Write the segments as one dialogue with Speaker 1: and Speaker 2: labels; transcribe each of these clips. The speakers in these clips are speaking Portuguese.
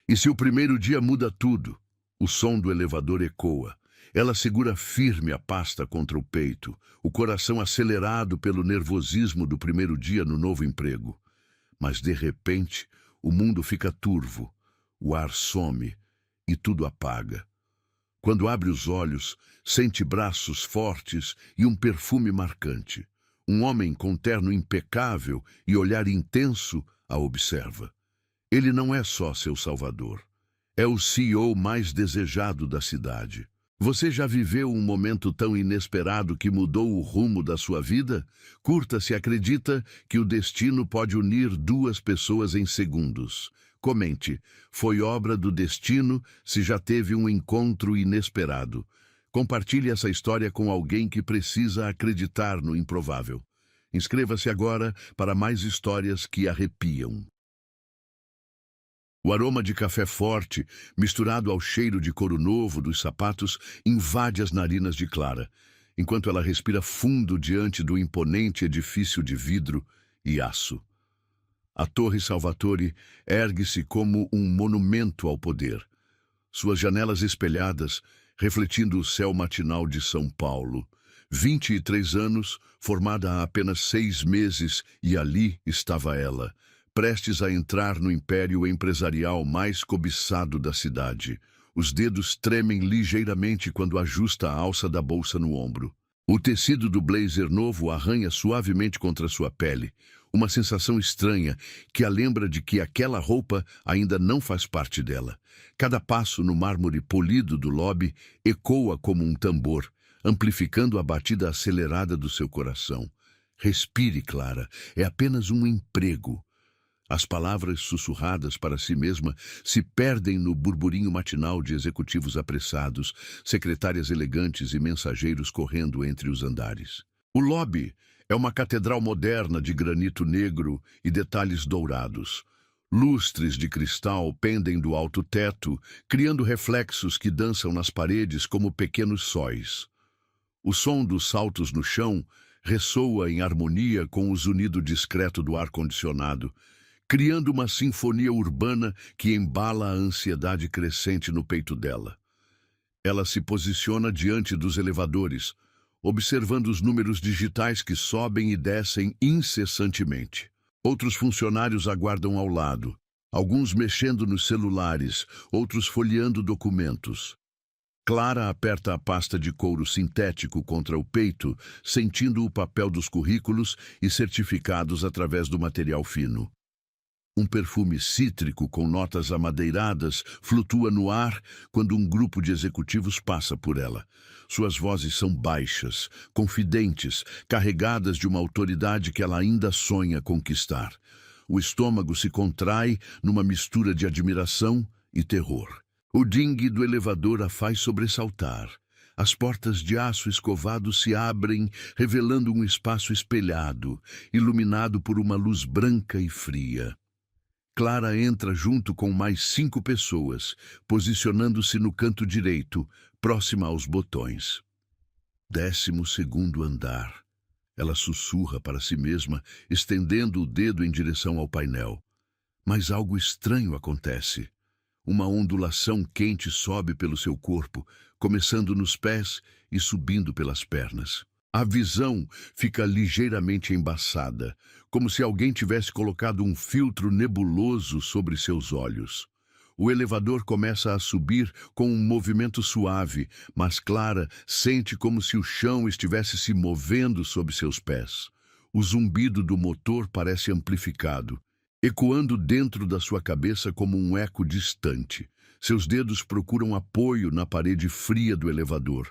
Speaker 1: E se o primeiro dia muda tudo, o som do elevador ecoa. Ela segura firme a pasta contra o peito, o coração acelerado pelo nervosismo do primeiro dia no novo emprego. Mas, de repente, o mundo fica turvo, o ar some e tudo apaga. Quando abre os olhos, sente braços fortes e um perfume marcante. Um homem com terno impecável e olhar intenso a observa. Ele não é só seu salvador. É o CEO mais desejado da cidade. Você já viveu um momento tão inesperado que mudou o rumo da sua vida? Curta se acredita que o destino pode unir duas pessoas em segundos. Comente, foi obra do destino se já teve um encontro inesperado. Compartilhe essa história com alguém que precisa acreditar no improvável. Inscreva-se agora para mais histórias que arrepiam. O aroma de café forte, misturado ao cheiro de couro novo dos sapatos, invade as narinas de Clara, enquanto ela respira fundo diante do imponente edifício de vidro e aço. A Torre Salvatore ergue-se como um monumento ao poder. Suas janelas espelhadas, refletindo o céu matinal de São Paulo. 23 anos, formada há apenas 6 meses, e ali estava ela, prestes a entrar no império empresarial mais cobiçado da cidade. Os dedos tremem ligeiramente quando ajusta a alça da bolsa no ombro. O tecido do blazer novo arranha suavemente contra sua pele, uma sensação estranha que a lembra de que aquela roupa ainda não faz parte dela. Cada passo no mármore polido do lobby ecoa como um tambor, amplificando a batida acelerada do seu coração. Respire, Clara, é apenas um emprego. As palavras sussurradas para si mesma se perdem no burburinho matinal de executivos apressados, secretárias elegantes e mensageiros correndo entre os andares. O lobby é uma catedral moderna de granito negro e detalhes dourados. Lustres de cristal pendem do alto teto, criando reflexos que dançam nas paredes como pequenos sóis. O som dos saltos no chão ressoa em harmonia com o zunido discreto do ar-condicionado, criando uma sinfonia urbana que embala a ansiedade crescente no peito dela. Ela se posiciona diante dos elevadores, observando os números digitais que sobem e descem incessantemente. Outros funcionários aguardam ao lado, alguns mexendo nos celulares, outros folheando documentos. Clara aperta a pasta de couro sintético contra o peito, sentindo o papel dos currículos e certificados através do material fino. Um perfume cítrico com notas amadeiradas flutua no ar quando um grupo de executivos passa por ela. Suas vozes são baixas, confidentes, carregadas de uma autoridade que ela ainda sonha conquistar. O estômago se contrai numa mistura de admiração e terror. O dingue do elevador a faz sobressaltar. As portas de aço escovado se abrem, revelando um espaço espelhado, iluminado por uma luz branca e fria. Clara entra junto com mais 5 pessoas, posicionando-se no canto direito, próxima aos botões. 12º andar. Ela sussurra para si mesma, estendendo o dedo em direção ao painel. Mas algo estranho acontece. Uma ondulação quente sobe pelo seu corpo, começando nos pés e subindo pelas pernas. A visão fica ligeiramente embaçada, como se alguém tivesse colocado um filtro nebuloso sobre seus olhos. O elevador começa a subir com um movimento suave, mas Clara sente como se o chão estivesse se movendo sob seus pés. O zumbido do motor parece amplificado, ecoando dentro da sua cabeça como um eco distante. Seus dedos procuram apoio na parede fria do elevador,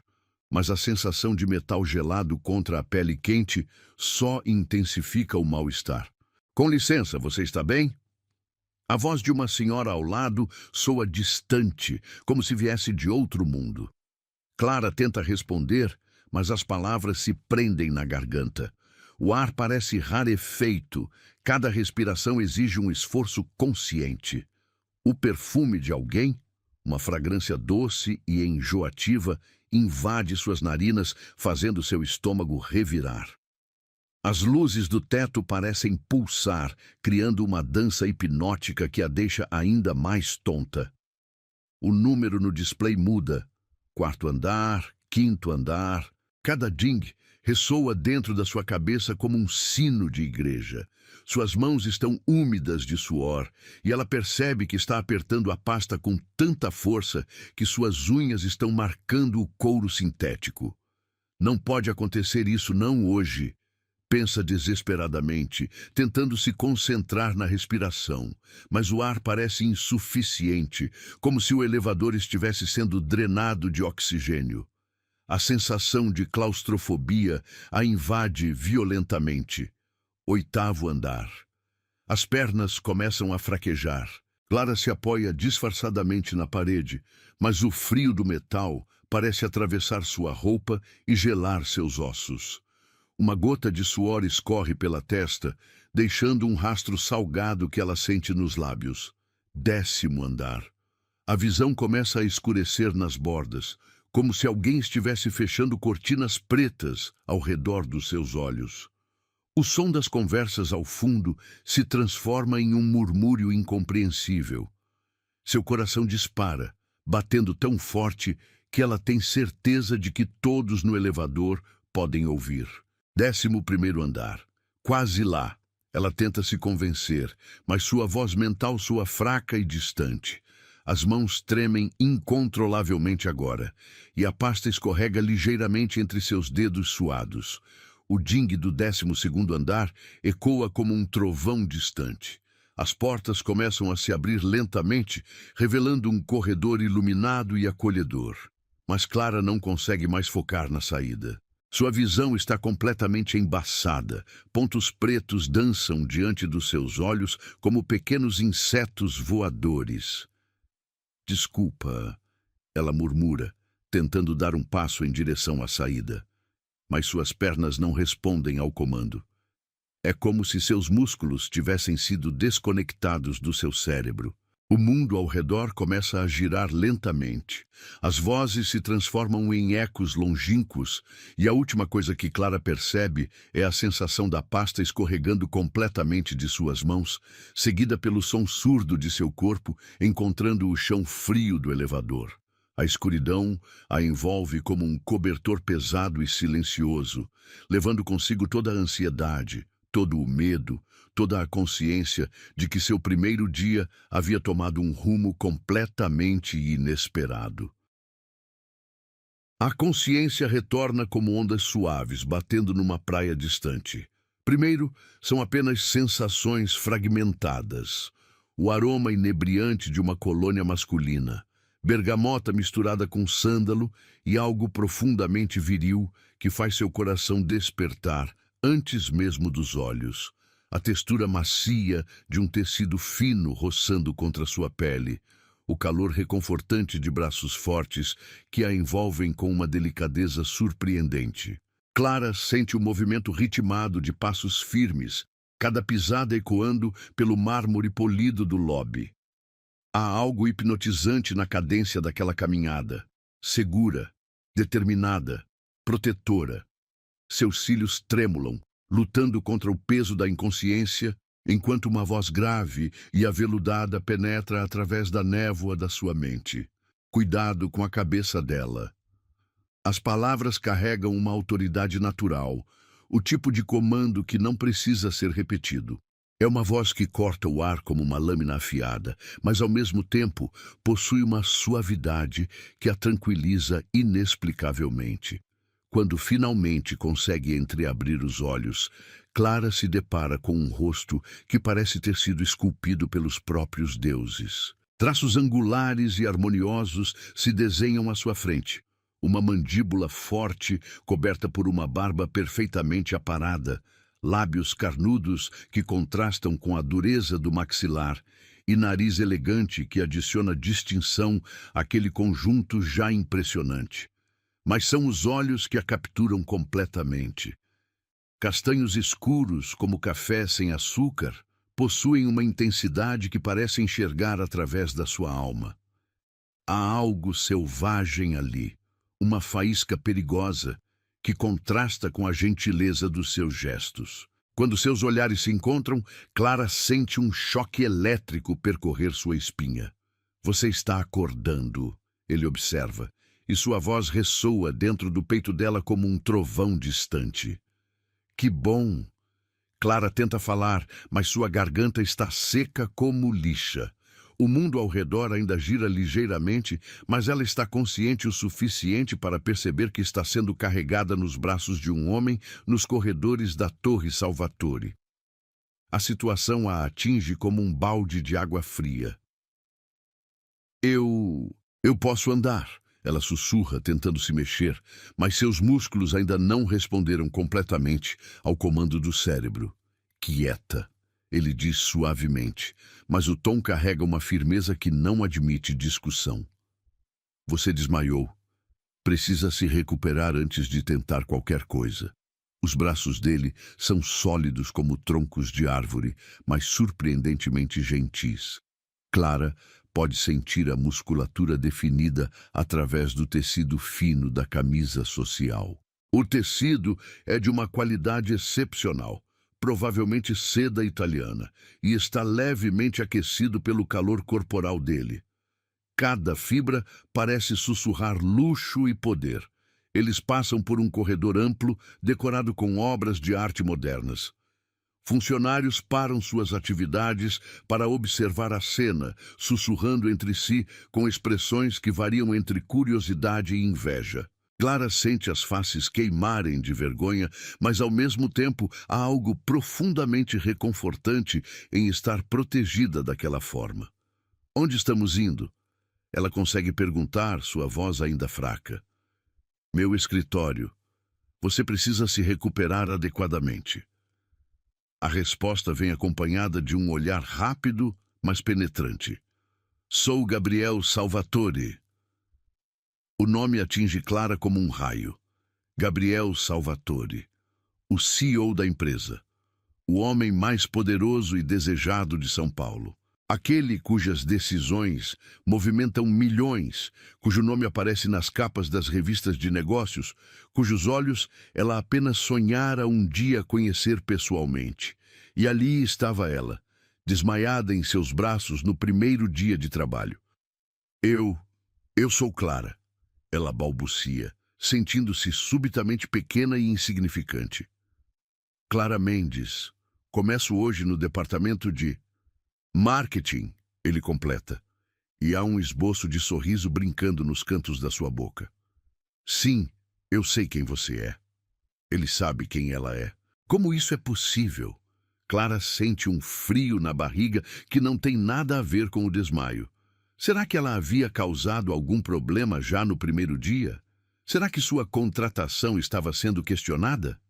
Speaker 1: mas a sensação de metal gelado contra a pele quente só intensifica o mal-estar. Com licença, você está bem? A voz de uma senhora ao lado soa distante, como se viesse de outro mundo. Clara tenta responder, mas as palavras se prendem na garganta. O ar parece rarefeito, cada respiração exige um esforço consciente. O perfume de alguém, uma fragrância doce e enjoativa, invade suas narinas, fazendo seu estômago revirar. As luzes do teto parecem pulsar, criando uma dança hipnótica que a deixa ainda mais tonta. O número no display muda. Quarto andar, quinto andar. Cada ding ressoa dentro da sua cabeça como um sino de igreja. Suas mãos estão úmidas de suor e ela percebe que está apertando a pasta com tanta força que suas unhas estão marcando o couro sintético. Não pode acontecer isso não hoje. Pensa desesperadamente, tentando se concentrar na respiração, mas o ar parece insuficiente, como se o elevador estivesse sendo drenado de oxigênio. A sensação de claustrofobia a invade violentamente. Oitavo andar. As pernas começam a fraquejar. Clara se apoia disfarçadamente na parede, mas o frio do metal parece atravessar sua roupa e gelar seus ossos. Uma gota de suor escorre pela testa, deixando um rastro salgado que ela sente nos lábios. 10º andar. A visão começa a escurecer nas bordas, como se alguém estivesse fechando cortinas pretas ao redor dos seus olhos. O som das conversas ao fundo se transforma em um murmúrio incompreensível. Seu coração dispara, batendo tão forte que ela tem certeza de que todos no elevador podem ouvir. 11º andar. Quase lá. Ela tenta se convencer, mas sua voz mental soa fraca e distante. As mãos tremem incontrolavelmente agora, e a pasta escorrega ligeiramente entre seus dedos suados. O ding do 12º andar ecoa como um trovão distante. As portas começam a se abrir lentamente, revelando um corredor iluminado e acolhedor. Mas Clara não consegue mais focar na saída. Sua visão está completamente embaçada. Pontos pretos dançam diante dos seus olhos como pequenos insetos voadores. Desculpa, ela murmura, tentando dar um passo em direção à saída. Mas suas pernas não respondem ao comando. É como se seus músculos tivessem sido desconectados do seu cérebro. O mundo ao redor começa a girar lentamente. As vozes se transformam em ecos longínquos e a última coisa que Clara percebe é a sensação da pasta escorregando completamente de suas mãos, seguida pelo som surdo de seu corpo, encontrando o chão frio do elevador. A escuridão a envolve como um cobertor pesado e silencioso, levando consigo toda a ansiedade, todo o medo, toda a consciência de que seu primeiro dia havia tomado um rumo completamente inesperado. A consciência retorna como ondas suaves batendo numa praia distante. Primeiro, são apenas sensações fragmentadas. O aroma inebriante de uma colônia masculina, bergamota misturada com sândalo e algo profundamente viril que faz seu coração despertar antes mesmo dos olhos. A textura macia de um tecido fino roçando contra sua pele, o calor reconfortante de braços fortes que a envolvem com uma delicadeza surpreendente. Clara sente o movimento ritmado de passos firmes, cada pisada ecoando pelo mármore polido do lobby. Há algo hipnotizante na cadência daquela caminhada, segura, determinada, protetora. Seus cílios tremulam, lutando contra o peso da inconsciência, enquanto uma voz grave e aveludada penetra através da névoa da sua mente. Cuidado com a cabeça dela. As palavras carregam uma autoridade natural, o tipo de comando que não precisa ser repetido. É uma voz que corta o ar como uma lâmina afiada, mas ao mesmo tempo possui uma suavidade que a tranquiliza inexplicavelmente. Quando finalmente consegue entreabrir os olhos, Clara se depara com um rosto que parece ter sido esculpido pelos próprios deuses. Traços angulares e harmoniosos se desenham à sua frente. Uma mandíbula forte, coberta por uma barba perfeitamente aparada, lábios carnudos que contrastam com a dureza do maxilar e nariz elegante que adiciona distinção àquele conjunto já impressionante. Mas são os olhos que a capturam completamente. Castanhos escuros, como café sem açúcar, possuem uma intensidade que parece enxergar através da sua alma. Há algo selvagem ali, uma faísca perigosa, que contrasta com a gentileza dos seus gestos. Quando seus olhares se encontram, Clara sente um choque elétrico percorrer sua espinha. Você está acordando, ele observa, e sua voz ressoa dentro do peito dela como um trovão distante. Que bom! Clara tenta falar, mas sua garganta está seca como lixa. O mundo ao redor ainda gira ligeiramente, mas ela está consciente o suficiente para perceber que está sendo carregada nos braços de um homem nos corredores da Torre Salvatore. A situação a atinge como um balde de água fria. Eu posso andar, ela sussurra, tentando se mexer, mas seus músculos ainda não responderam completamente ao comando do cérebro. Quieta, ele diz suavemente, mas o tom carrega uma firmeza que não admite discussão. Você desmaiou. Precisa se recuperar antes de tentar qualquer coisa. Os braços dele são sólidos como troncos de árvore, mas surpreendentemente gentis. Clara pode sentir a musculatura definida através do tecido fino da camisa social. O tecido é de uma qualidade excepcional, provavelmente seda italiana, e está levemente aquecido pelo calor corporal dele. Cada fibra parece sussurrar luxo e poder. Eles passam por um corredor amplo, decorado com obras de arte modernas. Funcionários param suas atividades para observar a cena, sussurrando entre si com expressões que variam entre curiosidade e inveja. Clara sente as faces queimarem de vergonha, mas ao mesmo tempo há algo profundamente reconfortante em estar protegida daquela forma. Onde estamos indo? Ela consegue perguntar, sua voz ainda fraca. Meu escritório. Você precisa se recuperar adequadamente. A resposta vem acompanhada de um olhar rápido, mas penetrante. Sou Gabriel Salvatore. O nome atinge Clara como um raio. Gabriel Salvatore, o CEO da empresa, o homem mais poderoso e desejado de São Paulo. Aquele cujas decisões movimentam milhões, cujo nome aparece nas capas das revistas de negócios, cujos olhos ela apenas sonhara um dia conhecer pessoalmente. E ali estava ela, desmaiada em seus braços no primeiro dia de trabalho. Eu sou Clara. Ela balbucia, sentindo-se subitamente pequena e insignificante. Clara Mendes. Começo hoje no departamento de marketing, ele completa. E há um esboço de sorriso brincando nos cantos da sua boca. Sim, eu sei quem você é. Ele sabe quem ela é. Como isso é possível? Clara sente um frio na barriga que não tem nada a ver com o desmaio. Será que ela havia causado algum problema já no primeiro dia? Será que sua contratação estava sendo questionada?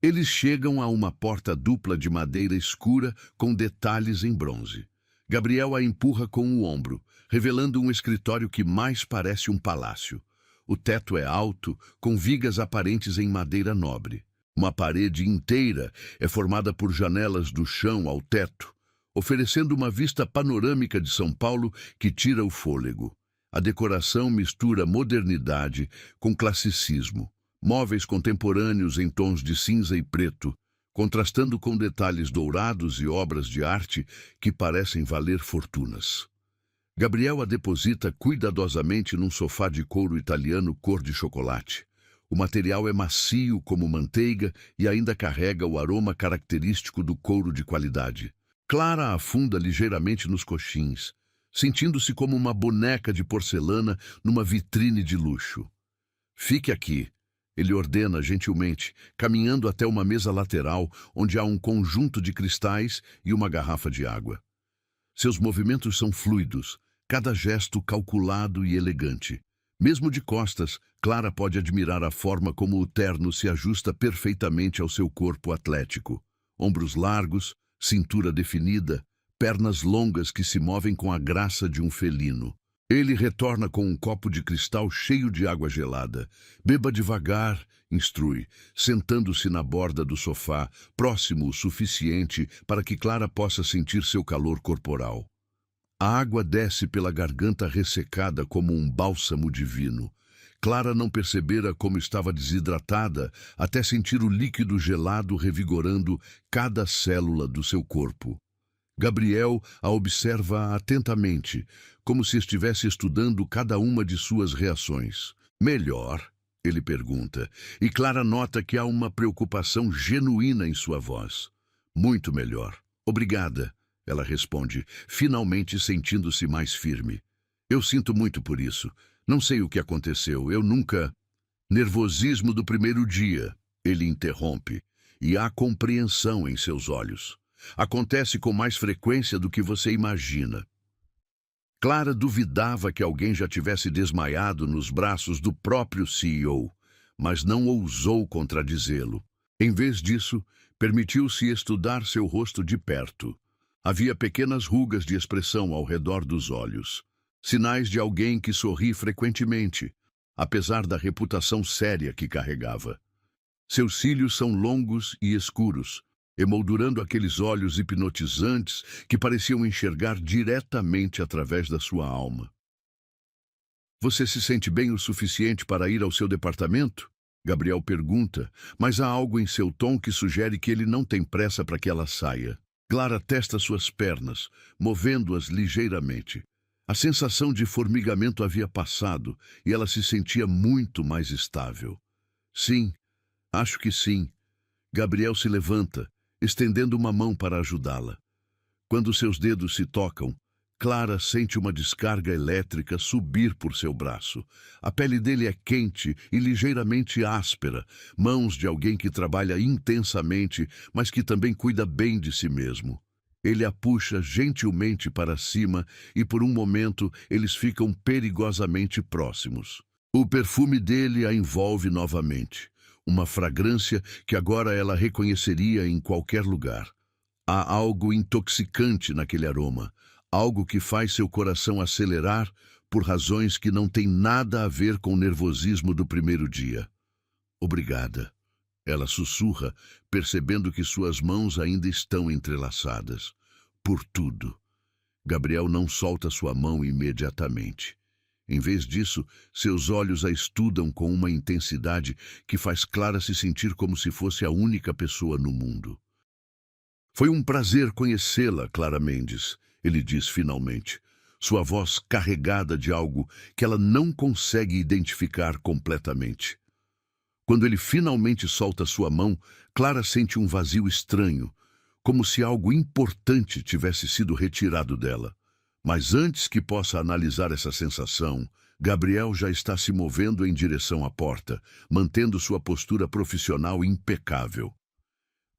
Speaker 1: Eles chegam a uma porta dupla de madeira escura com detalhes em bronze. Gabriel a empurra com o ombro, revelando um escritório que mais parece um palácio. O teto é alto, com vigas aparentes em madeira nobre. Uma parede inteira é formada por janelas do chão ao teto, oferecendo uma vista panorâmica de São Paulo que tira o fôlego. A decoração mistura modernidade com classicismo, móveis contemporâneos em tons de cinza e preto, contrastando com detalhes dourados e obras de arte que parecem valer fortunas. Gabriel a deposita cuidadosamente num sofá de couro italiano cor de chocolate. O material é macio como manteiga e ainda carrega o aroma característico do couro de qualidade. Clara afunda ligeiramente nos coxins, sentindo-se como uma boneca de porcelana numa vitrine de luxo. Fique aqui, ele ordena gentilmente, caminhando até uma mesa lateral onde há um conjunto de cristais e uma garrafa de água. Seus movimentos são fluidos, cada gesto calculado e elegante. Mesmo de costas, Clara pode admirar a forma como o terno se ajusta perfeitamente ao seu corpo atlético. Ombros largos, cintura definida, pernas longas que se movem com a graça de um felino. Ele retorna com um copo de cristal cheio de água gelada. Beba devagar, instrui, sentando-se na borda do sofá, próximo o suficiente para que Clara possa sentir seu calor corporal. A água desce pela garganta ressecada como um bálsamo divino. Clara não percebera como estava desidratada até sentir o líquido gelado revigorando cada célula do seu corpo. Gabriel a observa atentamente, como se estivesse estudando cada uma de suas reações. Melhor? Ele pergunta, e Clara nota que há uma preocupação genuína em sua voz. Muito melhor. Obrigada, ela responde, finalmente sentindo-se mais firme. Eu sinto muito por isso. Não sei o que aconteceu, eu nunca... Nervosismo do primeiro dia, ele interrompe, e há compreensão em seus olhos. Acontece com mais frequência do que você imagina. Clara duvidava que alguém já tivesse desmaiado nos braços do próprio CEO, mas não ousou contradizê-lo. Em vez disso, permitiu-se estudar seu rosto de perto. Havia pequenas rugas de expressão ao redor dos olhos, sinais de alguém que sorri frequentemente, apesar da reputação séria que carregava. Seus cílios são longos e escuros, emoldurando aqueles olhos hipnotizantes que pareciam enxergar diretamente através da sua alma. Você se sente bem o suficiente para ir ao seu departamento? Gabriel pergunta, mas há algo em seu tom que sugere que ele não tem pressa para que ela saia. Clara testa suas pernas, movendo-as ligeiramente. A sensação de formigamento havia passado e ela se sentia muito mais estável. Sim, acho que sim. Gabriel se levanta, estendendo uma mão para ajudá-la. Quando seus dedos se tocam, Clara sente uma descarga elétrica subir por seu braço. A pele dele é quente e ligeiramente áspera, mãos de alguém que trabalha intensamente, mas que também cuida bem de si mesmo. Ele a puxa gentilmente para cima e por um momento eles ficam perigosamente próximos. O perfume dele a envolve novamente. Uma fragrância que agora ela reconheceria em qualquer lugar. Há algo intoxicante naquele aroma, algo que faz seu coração acelerar por razões que não têm nada a ver com o nervosismo do primeiro dia. Obrigada, ela sussurra, percebendo que suas mãos ainda estão entrelaçadas. Por tudo. Gabriel não solta sua mão imediatamente. Em vez disso, seus olhos a estudam com uma intensidade que faz Clara se sentir como se fosse a única pessoa no mundo. Foi um prazer conhecê-la, Clara Mendes, ele diz finalmente, sua voz carregada de algo que ela não consegue identificar completamente. Quando ele finalmente solta sua mão, Clara sente um vazio estranho, como se algo importante tivesse sido retirado dela. Mas antes que possa analisar essa sensação, Gabriel já está se movendo em direção à porta, mantendo sua postura profissional impecável.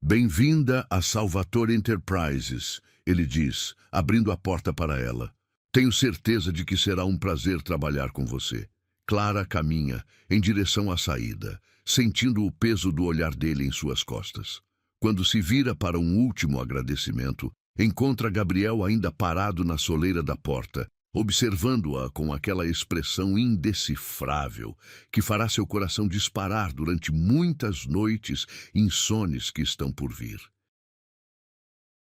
Speaker 1: Bem-vinda a Salvatore Enterprises, ele diz, abrindo a porta para ela. Tenho certeza de que será um prazer trabalhar com você. Clara caminha em direção à saída, sentindo o peso do olhar dele em suas costas. Quando se vira para um último agradecimento, encontra Gabriel ainda parado na soleira da porta, observando-a com aquela expressão indecifrável que fará seu coração disparar durante muitas noites insones que estão por vir.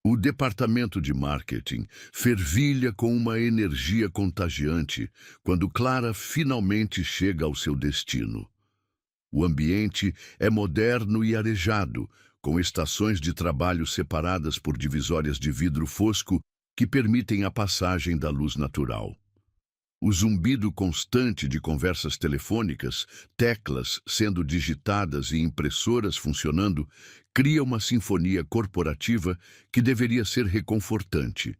Speaker 1: O departamento de marketing fervilha com uma energia contagiante quando Clara finalmente chega ao seu destino. O ambiente é moderno e arejado, com estações de trabalho separadas por divisórias de vidro fosco que permitem a passagem da luz natural. O zumbido constante de conversas telefônicas, teclas sendo digitadas e impressoras funcionando, cria uma sinfonia corporativa que deveria ser reconfortante.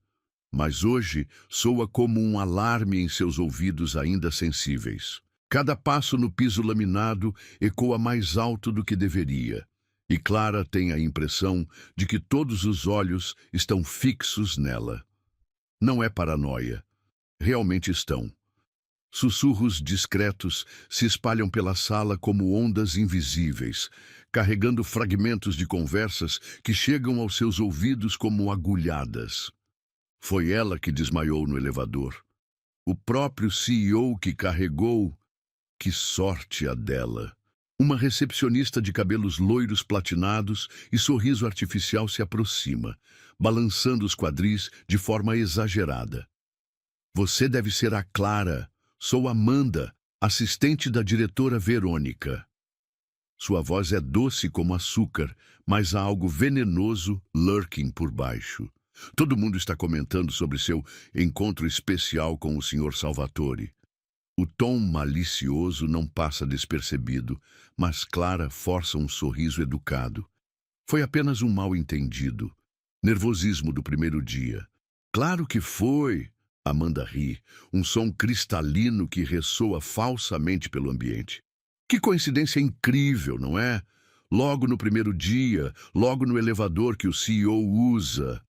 Speaker 1: Mas hoje soa como um alarme em seus ouvidos ainda sensíveis. Cada passo no piso laminado ecoa mais alto do que deveria. E Clara tem a impressão de que todos os olhos estão fixos nela. Não é paranoia. Realmente estão. Sussurros discretos se espalham pela sala como ondas invisíveis, carregando fragmentos de conversas que chegam aos seus ouvidos como agulhadas. Foi ela que desmaiou no elevador. O próprio CEO que carregou. Que sorte a dela! Uma recepcionista de cabelos loiros platinados e sorriso artificial se aproxima, balançando os quadris de forma exagerada. Você deve ser a Clara. Sou Amanda, assistente da diretora Verônica. Sua voz é doce como açúcar, mas há algo venenoso lurking por baixo. Todo mundo está comentando sobre seu encontro especial com o Sr. Salvatore. O tom malicioso não passa despercebido, mas Clara força um sorriso educado. Foi apenas um mal-entendido. Nervosismo do primeiro dia. Claro que foi! Amanda ri, um som cristalino que ressoa falsamente pelo ambiente. Que coincidência incrível, não é? Logo no primeiro dia, logo no elevador que o CEO usa.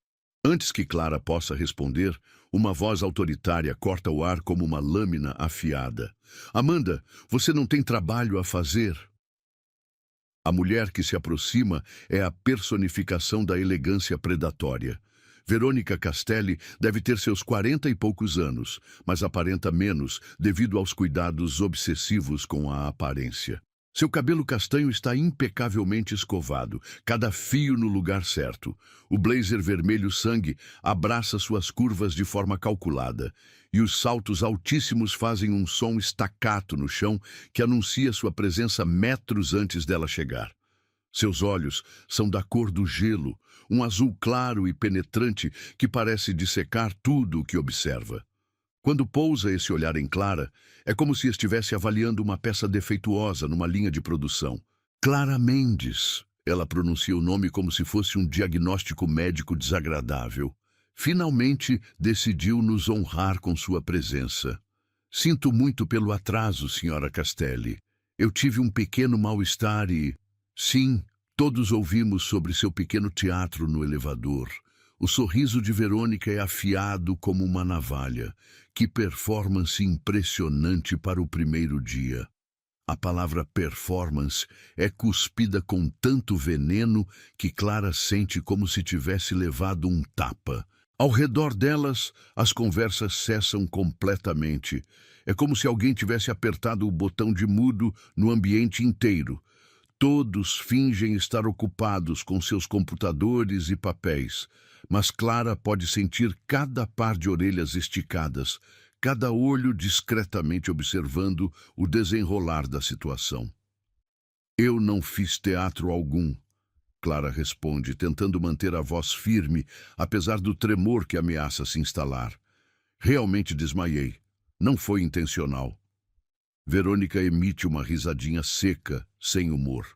Speaker 1: Antes que Clara possa responder, uma voz autoritária corta o ar como uma lâmina afiada. Amanda, você não tem trabalho a fazer? A mulher que se aproxima é a personificação da elegância predatória. Verônica Castelli deve ter seus 40 e poucos anos, mas aparenta menos devido aos cuidados obsessivos com a aparência. Seu cabelo castanho está impecavelmente escovado, cada fio no lugar certo. O blazer vermelho sangue abraça suas curvas de forma calculada, e os saltos altíssimos fazem um som staccato no chão que anuncia sua presença metros antes dela chegar. Seus olhos são da cor do gelo, um azul claro e penetrante que parece dissecar tudo o que observa. Quando pousa esse olhar em Clara, é como se estivesse avaliando uma peça defeituosa numa linha de produção. Clara Mendes. Ela pronuncia o nome como se fosse um diagnóstico médico desagradável. Finalmente decidiu nos honrar com sua presença. Sinto muito pelo atraso, Sra. Castelli. Eu tive um pequeno mal-estar e... Sim, todos ouvimos sobre seu pequeno teatro no elevador. O sorriso de Verônica é afiado como uma navalha. Que performance impressionante para o primeiro dia. A palavra performance é cuspida com tanto veneno que Clara sente como se tivesse levado um tapa. Ao redor delas, as conversas cessam completamente. É como se alguém tivesse apertado o botão de mudo no ambiente inteiro. Todos fingem estar ocupados com seus computadores e papéis, mas Clara pode sentir cada par de orelhas esticadas, cada olho discretamente observando o desenrolar da situação. Eu não fiz teatro algum, Clara responde, tentando manter a voz firme, apesar do tremor que ameaça se instalar. Realmente desmaiei. Não foi intencional. Verônica emite uma risadinha seca, sem humor.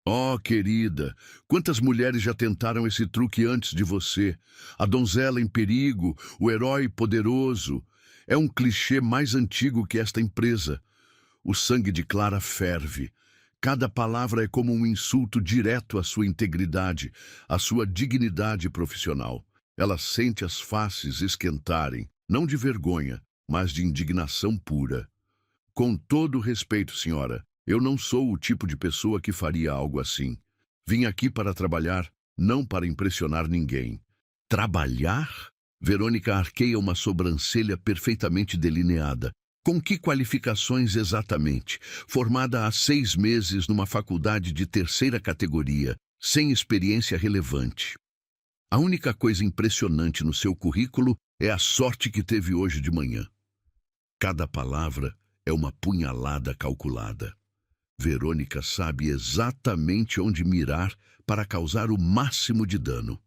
Speaker 1: Oh, querida, quantas mulheres já tentaram esse truque antes de você? A donzela em perigo, o herói poderoso. É um clichê mais antigo que esta empresa. O sangue de Clara ferve. Cada palavra é como um insulto direto à sua integridade, à sua dignidade profissional. Ela sente as faces esquentarem, não de vergonha, mas de indignação pura. Com todo o respeito, senhora, eu não sou o tipo de pessoa que faria algo assim. Vim aqui para trabalhar, não para impressionar ninguém. Trabalhar? Verônica arqueia uma sobrancelha perfeitamente delineada. Com que qualificações exatamente? Formada há 6 meses numa faculdade de 3ª categoria, sem experiência relevante. A única coisa impressionante no seu currículo é a sorte que teve hoje de manhã. Cada palavra é uma punhalada calculada. Verônica sabe exatamente onde mirar para causar o máximo de dano.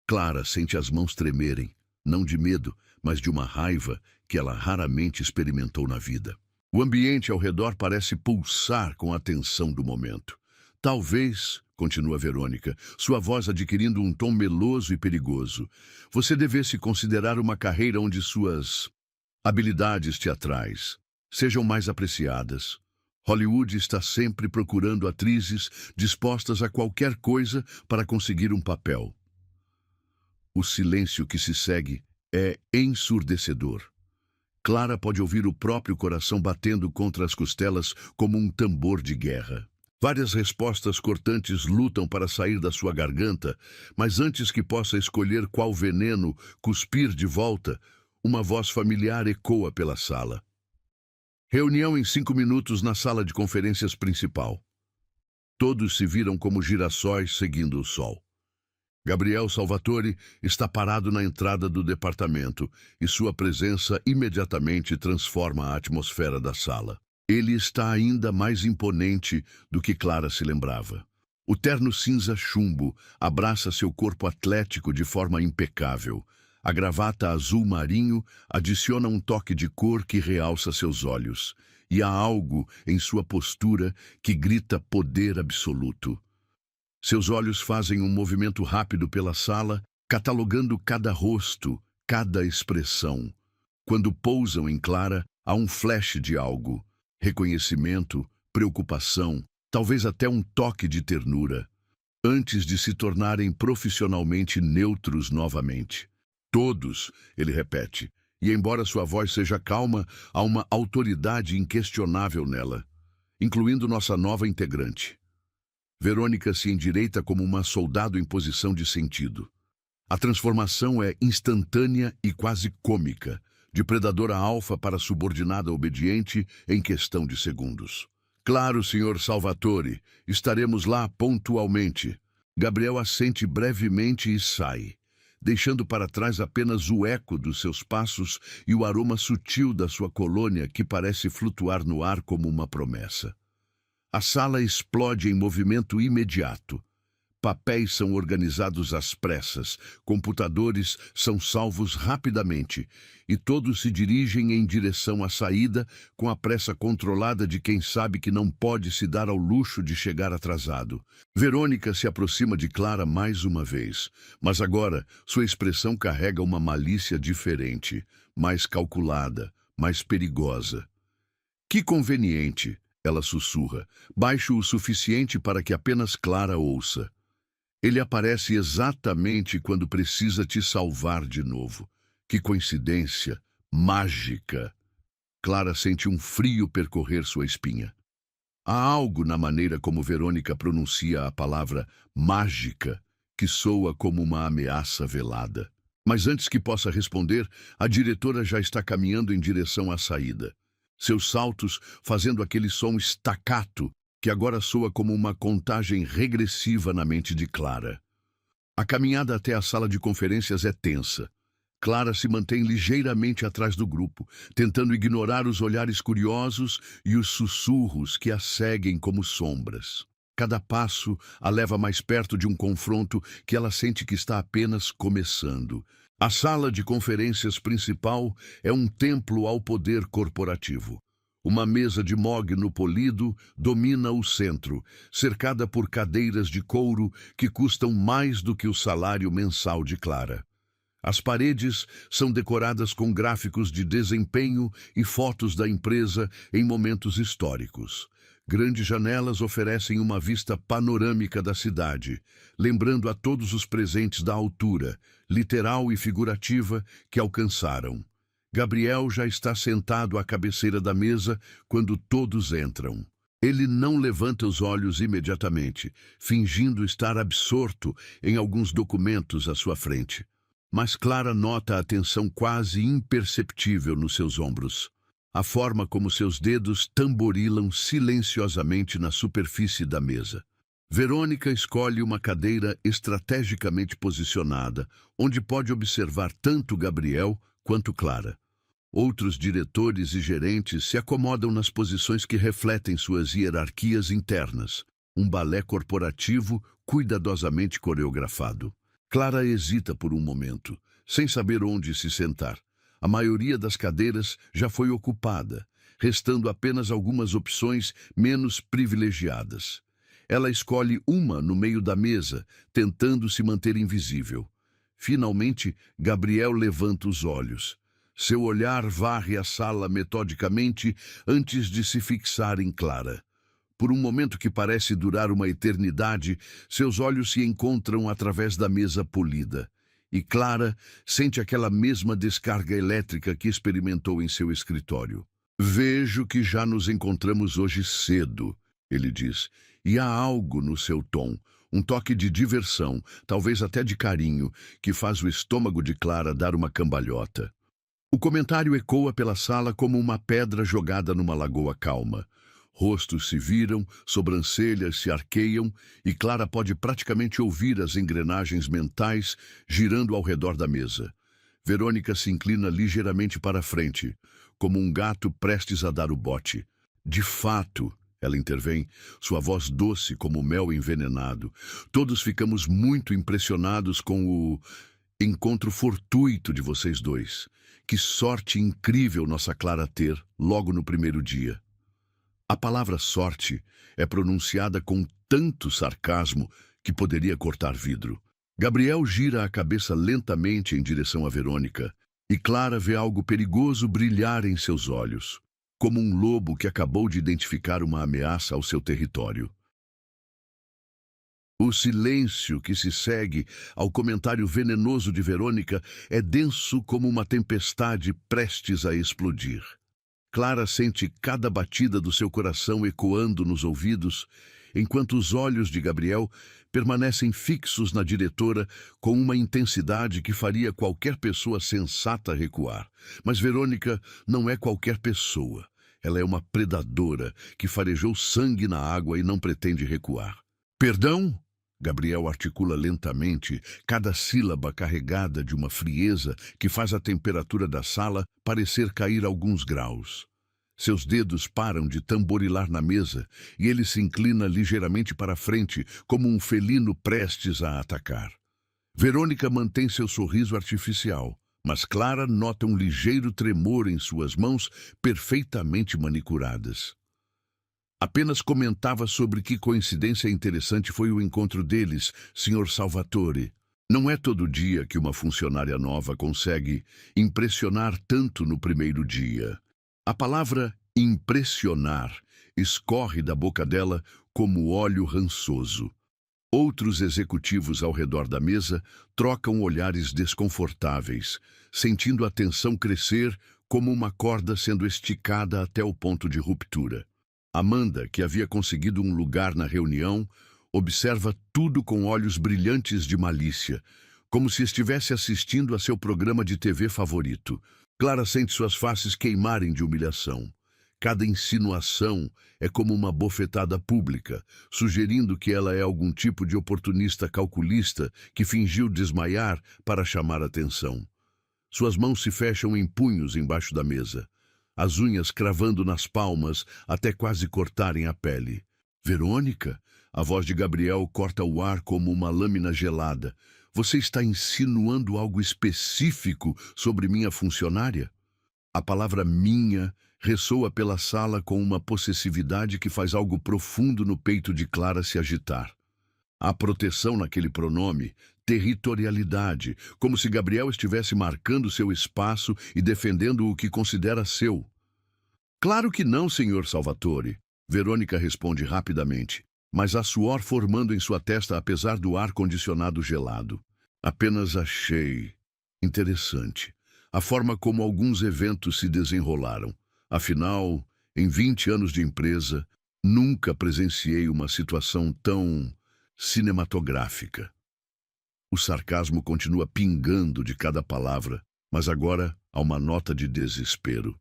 Speaker 1: Clara sente as mãos tremerem, não de medo, mas de uma raiva que ela raramente experimentou na vida. O ambiente ao redor parece pulsar com a tensão do momento. Talvez, continua Verônica, sua voz adquirindo um tom meloso e perigoso, você devesse considerar uma carreira onde suas habilidades teatrais sejam mais apreciadas. Hollywood está sempre procurando atrizes dispostas a qualquer coisa para conseguir um papel. O silêncio que se segue é ensurdecedor. Clara pode ouvir o próprio coração batendo contra as costelas como um tambor de guerra. Várias respostas cortantes lutam para sair da sua garganta, mas antes que possa escolher qual veneno cuspir de volta, uma voz familiar ecoa pela sala. Reunião em 5 minutos na sala de conferências principal. Todos se viram como girassóis seguindo o sol. Gabriel Salvatore está parado na entrada do departamento e sua presença imediatamente transforma a atmosfera da sala. Ele está ainda mais imponente do que Clara se lembrava. O terno cinza chumbo abraça seu corpo atlético de forma impecável. A gravata azul marinho adiciona um toque de cor que realça seus olhos. E há algo em sua postura que grita poder absoluto. Seus olhos fazem um movimento rápido pela sala, catalogando cada rosto, cada expressão. Quando pousam em Clara, há um flash de algo. Reconhecimento, preocupação, talvez até um toque de ternura, antes de se tornarem profissionalmente neutros novamente. Todos, ele repete, e embora sua voz seja calma, há uma autoridade inquestionável nela, incluindo nossa nova integrante. Verônica se endireita como uma soldado em posição de sentido. A transformação é instantânea e quase cômica, de predadora alfa para subordinada obediente em questão de segundos. Claro, Sr. Salvatore, estaremos lá pontualmente. Gabriel assente brevemente e sai, deixando para trás apenas o eco dos seus passos e o aroma sutil da sua colônia que parece flutuar no ar como uma promessa. A sala explode em movimento imediato. Papéis são organizados às pressas, computadores são salvos rapidamente e todos se dirigem em direção à saída com a pressa controlada de quem sabe que não pode se dar ao luxo de chegar atrasado. Verônica se aproxima de Clara mais uma vez, mas agora sua expressão carrega uma malícia diferente, mais calculada, mais perigosa. Que conveniente, ela sussurra, baixo o suficiente para que apenas Clara ouça. Ele aparece exatamente quando precisa te salvar de novo. Que coincidência mágica! Clara sente um frio percorrer sua espinha. Há algo na maneira como Verônica pronuncia a palavra mágica que soa como uma ameaça velada. Mas antes que possa responder, a diretora já está caminhando em direção à saída. Seus saltos fazendo aquele som staccato que agora soa como uma contagem regressiva na mente de Clara. A caminhada até a sala de conferências é tensa. Clara se mantém ligeiramente atrás do grupo, tentando ignorar os olhares curiosos e os sussurros que a seguem como sombras. Cada passo a leva mais perto de um confronto que ela sente que está apenas começando. A sala de conferências principal é um templo ao poder corporativo. Uma mesa de mogno polido domina o centro, cercada por cadeiras de couro que custam mais do que o salário mensal de Clara. As paredes são decoradas com gráficos de desempenho e fotos da empresa em momentos históricos. Grandes janelas oferecem uma vista panorâmica da cidade, lembrando a todos os presentes da altura, literal e figurativa, que alcançaram. Gabriel já está sentado à cabeceira da mesa quando todos entram. Ele não levanta os olhos imediatamente, fingindo estar absorto em alguns documentos à sua frente. Mas Clara nota a tensão quase imperceptível nos seus ombros. A forma como seus dedos tamborilam silenciosamente na superfície da mesa. Verônica escolhe uma cadeira estrategicamente posicionada, onde pode observar tanto Gabriel quanto Clara. Outros diretores e gerentes se acomodam nas posições que refletem suas hierarquias internas, um balé corporativo cuidadosamente coreografado. Clara hesita por um momento, sem saber onde se sentar. A maioria das cadeiras já foi ocupada, restando apenas algumas opções menos privilegiadas. Ela escolhe uma no meio da mesa, tentando se manter invisível. Finalmente, Gabriel levanta os olhos. Seu olhar varre a sala metodicamente antes de se fixar em Clara. Por um momento que parece durar uma eternidade, seus olhos se encontram através da mesa polida. E Clara sente aquela mesma descarga elétrica que experimentou em seu escritório. "Vejo que já nos encontramos hoje cedo", ele diz, e há algo no seu tom, um toque de diversão, talvez até de carinho, que faz o estômago de Clara dar uma cambalhota. O comentário ecoa pela sala como uma pedra jogada numa lagoa calma. Rostos se viram, sobrancelhas se arqueiam e Clara pode praticamente ouvir as engrenagens mentais girando ao redor da mesa. Verônica se inclina ligeiramente para a frente, como um gato prestes a dar o bote. De fato, ela intervém, sua voz doce como mel envenenado. Todos ficamos muito impressionados com o encontro fortuito de vocês dois. Que sorte incrível nossa Clara ter, logo no primeiro dia. A palavra sorte é pronunciada com tanto sarcasmo que poderia cortar vidro. Gabriel gira a cabeça lentamente em direção a Verônica, e Clara vê algo perigoso brilhar em seus olhos, como um lobo que acabou de identificar uma ameaça ao seu território. O silêncio que se segue ao comentário venenoso de Verônica é denso como uma tempestade prestes a explodir. Clara sente cada batida do seu coração ecoando nos ouvidos, enquanto os olhos de Gabriel permanecem fixos na diretora com uma intensidade que faria qualquer pessoa sensata recuar. Mas Verônica não é qualquer pessoa. Ela é uma predadora que farejou sangue na água e não pretende recuar. Perdão? Gabriel articula lentamente, cada sílaba carregada de uma frieza que faz a temperatura da sala parecer cair alguns graus. Seus dedos param de tamborilar na mesa e ele se inclina ligeiramente para frente, como um felino prestes a atacar. Verônica mantém seu sorriso artificial, mas Clara nota um ligeiro tremor em suas mãos perfeitamente manicuradas. Apenas comentava sobre que coincidência interessante foi o encontro deles, Sr. Salvatore. Não é todo dia que uma funcionária nova consegue impressionar tanto no primeiro dia. A palavra impressionar escorre da boca dela como óleo rançoso. Outros executivos ao redor da mesa trocam olhares desconfortáveis, sentindo a tensão crescer como uma corda sendo esticada até o ponto de ruptura. Amanda, que havia conseguido um lugar na reunião, observa tudo com olhos brilhantes de malícia, como se estivesse assistindo a seu programa de TV favorito. Clara sente suas faces queimarem de humilhação. Cada insinuação é como uma bofetada pública, sugerindo que ela é algum tipo de oportunista calculista que fingiu desmaiar para chamar atenção. Suas mãos se fecham em punhos embaixo da mesa, as unhas cravando nas palmas até quase cortarem a pele. Verônica? A voz de Gabriel corta o ar como uma lâmina gelada. Você está insinuando algo específico sobre minha funcionária? A palavra minha ressoa pela sala com uma possessividade que faz algo profundo no peito de Clara se agitar. Há proteção naquele pronome, territorialidade, como se Gabriel estivesse marcando seu espaço e defendendo o que considera seu. Claro que não, Sr. Salvatore, Verônica responde rapidamente, mas há suor formando em sua testa apesar do ar-condicionado gelado. Apenas achei interessante a forma como alguns eventos se desenrolaram. Afinal, em 20 anos de empresa, nunca presenciei uma situação tão cinematográfica. O sarcasmo continua pingando de cada palavra, mas agora há uma nota de desespero.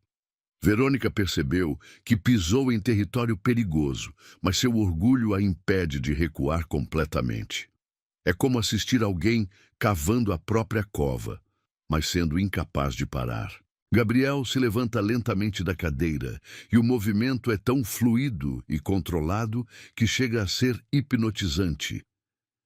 Speaker 1: Verônica percebeu que pisou em território perigoso, mas seu orgulho a impede de recuar completamente. É como assistir alguém cavando a própria cova, mas sendo incapaz de parar. Gabriel se levanta lentamente da cadeira, e o movimento é tão fluido e controlado que chega a ser hipnotizante.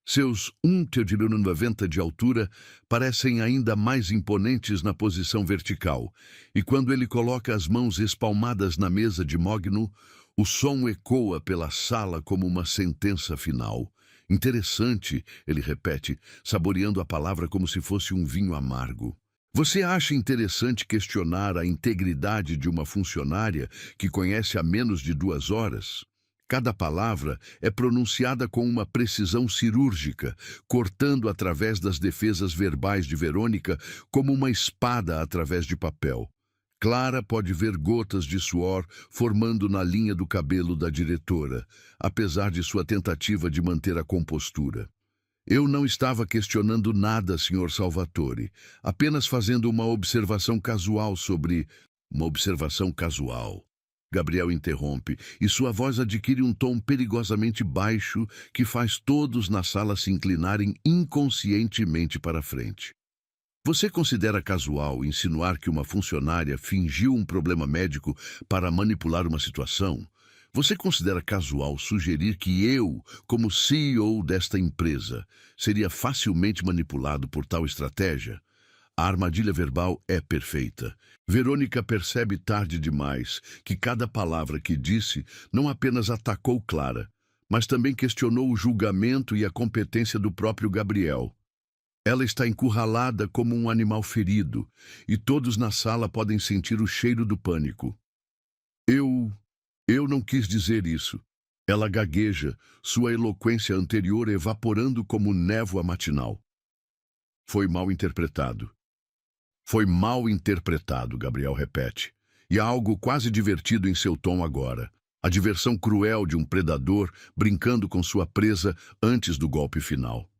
Speaker 1: Seus 1,90 de altura parecem ainda mais imponentes na posição vertical, e quando ele coloca as mãos espalmadas na mesa de mogno, o som ecoa pela sala como uma sentença final. Interessante, ele repete, saboreando a palavra como se fosse um vinho amargo. Você acha interessante questionar a integridade de uma funcionária que conhece há menos de 2 horas? Cada palavra é pronunciada com uma precisão cirúrgica, cortando através das defesas verbais de Verônica como uma espada através de papel. Clara pode ver gotas de suor formando na linha do cabelo da diretora, apesar de sua tentativa de manter a compostura. Eu não estava questionando nada, Sr. Salvatore, apenas fazendo uma observação casual sobre... Uma observação casual. Gabriel interrompe, e sua voz adquire um tom perigosamente baixo que faz todos na sala se inclinarem inconscientemente para frente. Você considera casual insinuar que uma funcionária fingiu um problema médico para manipular uma situação? Você considera casual sugerir que eu, como CEO desta empresa, seria facilmente manipulado por tal estratégia? A armadilha verbal é perfeita. Verônica percebe tarde demais que cada palavra que disse não apenas atacou Clara, mas também questionou o julgamento e a competência do próprio Gabriel. Ela está encurralada como um animal ferido, e todos na sala podem sentir o cheiro do pânico. Eu... eu não quis dizer isso. Ela gagueja, sua eloquência anterior evaporando como névoa matinal. Foi mal interpretado. Foi mal interpretado, Gabriel repete. E há algo quase divertido em seu tom agora. A diversão cruel de um predador brincando com sua presa antes do golpe final.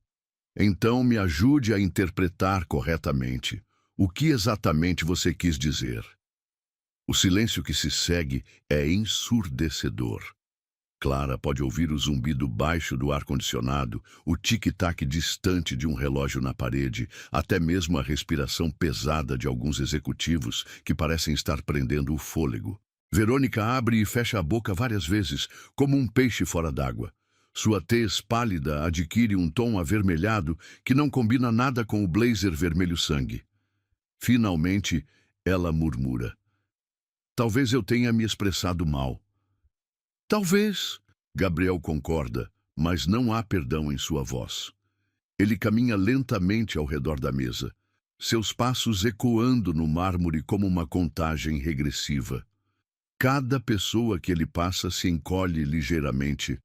Speaker 1: Então me ajude a interpretar corretamente. O que exatamente você quis dizer? O silêncio que se segue é ensurdecedor. Clara pode ouvir o zumbido baixo do ar-condicionado, o tic-tac distante de um relógio na parede, até mesmo a respiração pesada de alguns executivos que parecem estar prendendo o fôlego. Verônica abre e fecha a boca várias vezes, como um peixe fora d'água. Sua tez pálida adquire um tom avermelhado que não combina nada com o blazer vermelho-sangue. Finalmente, ela murmura. Talvez eu tenha me expressado mal. Talvez, Gabriel concorda, mas não há perdão em sua voz. Ele caminha lentamente ao redor da mesa, seus passos ecoando no mármore como uma contagem regressiva. Cada pessoa que ele passa se encolhe ligeiramente,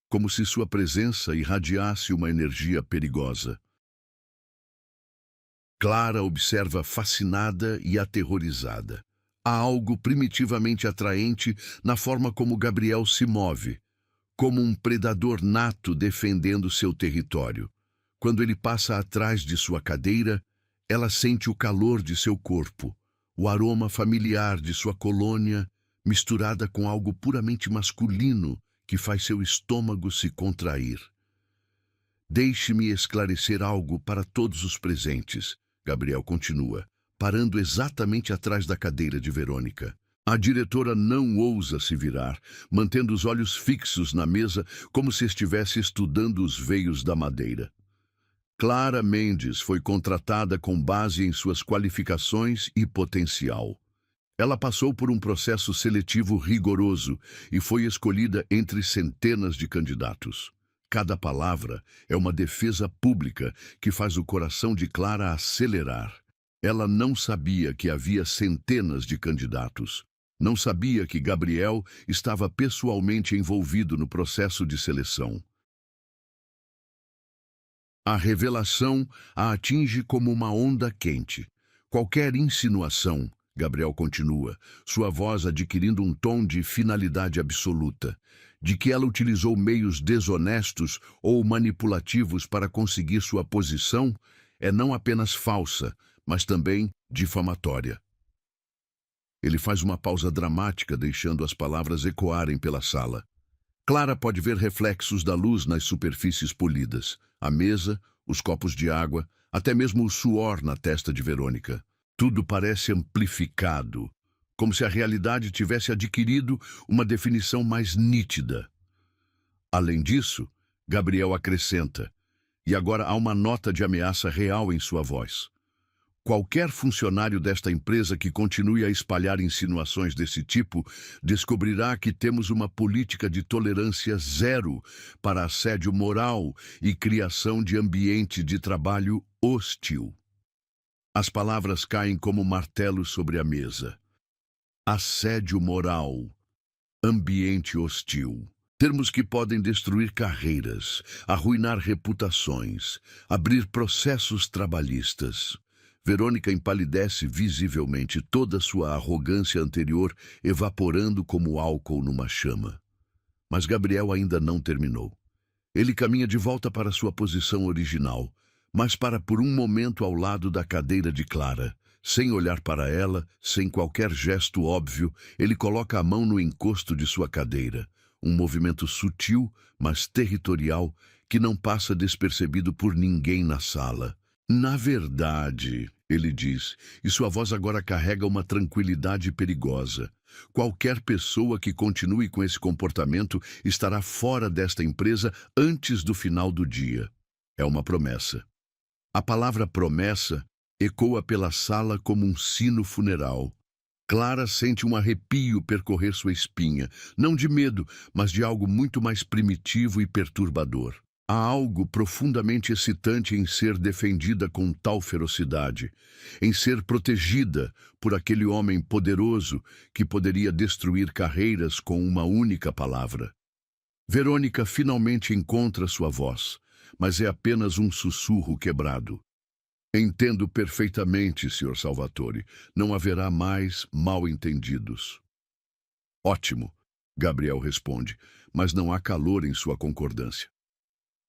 Speaker 1: como se sua presença irradiasse uma energia perigosa. Clara observa fascinada e aterrorizada. Há algo primitivamente atraente na forma como Gabriel se move, como um predador nato defendendo seu território. Quando ele passa atrás de sua cadeira, ela sente o calor de seu corpo, o aroma familiar de sua colônia, misturada com algo puramente masculino que faz seu estômago se contrair. Deixe-me esclarecer algo para todos os presentes, Gabriel continua, parando exatamente atrás da cadeira de Verônica. A diretora não ousa se virar, mantendo os olhos fixos na mesa como se estivesse estudando os veios da madeira. Clara Mendes foi contratada com base em suas qualificações e potencial. Ela passou por um processo seletivo rigoroso e foi escolhida entre centenas de candidatos. Cada palavra é uma defesa pública que faz o coração de Clara acelerar. Ela não sabia que havia centenas de candidatos. Não sabia que Gabriel estava pessoalmente envolvido no processo de seleção. A revelação a atinge como uma onda quente. Qualquer insinuação, Gabriel continua, sua voz adquirindo um tom de finalidade absoluta, de que ela utilizou meios desonestos ou manipulativos para conseguir sua posição, é não apenas falsa, mas também difamatória. Ele faz uma pausa dramática, deixando as palavras ecoarem pela sala. Clara pode ver reflexos da luz nas superfícies polidas, a mesa, os copos de água, até mesmo o suor na testa de Verônica. Tudo parece amplificado, como se a realidade tivesse adquirido uma definição mais nítida. Além disso, Gabriel acrescenta, e agora há uma nota de ameaça real em sua voz. Qualquer funcionário desta empresa que continue a espalhar insinuações desse tipo descobrirá que temos uma política de tolerância zero para assédio moral e criação de ambiente de trabalho hostil. As palavras caem como martelos sobre a mesa. Assédio moral, ambiente hostil. Termos que podem destruir carreiras, arruinar reputações, abrir processos trabalhistas. Verônica empalidece visivelmente, toda sua arrogância anterior evaporando como álcool numa chama. Mas Gabriel ainda não terminou. Ele caminha de volta para sua posição original, mas para por um momento ao lado da cadeira de Clara. Sem olhar para ela, sem qualquer gesto óbvio, ele coloca a mão no encosto de sua cadeira. Um movimento sutil, mas territorial, que não passa despercebido por ninguém na sala. Na verdade, ele diz, e sua voz agora carrega uma tranquilidade perigosa. Qualquer pessoa que continue com esse comportamento estará fora desta empresa antes do final do dia. É uma promessa. A palavra promessa ecoa pela sala como um sino funeral. Clara sente um arrepio percorrer sua espinha, não de medo, mas de algo muito mais primitivo e perturbador. Há algo profundamente excitante em ser defendida com tal ferocidade, em ser protegida por aquele homem poderoso que poderia destruir carreiras com uma única palavra. Verônica finalmente encontra sua voz, mas é apenas um sussurro quebrado. Entendo perfeitamente, Sr. Salvatore. Não haverá mais mal-entendidos. Ótimo, Gabriel responde, mas não há calor em sua concordância.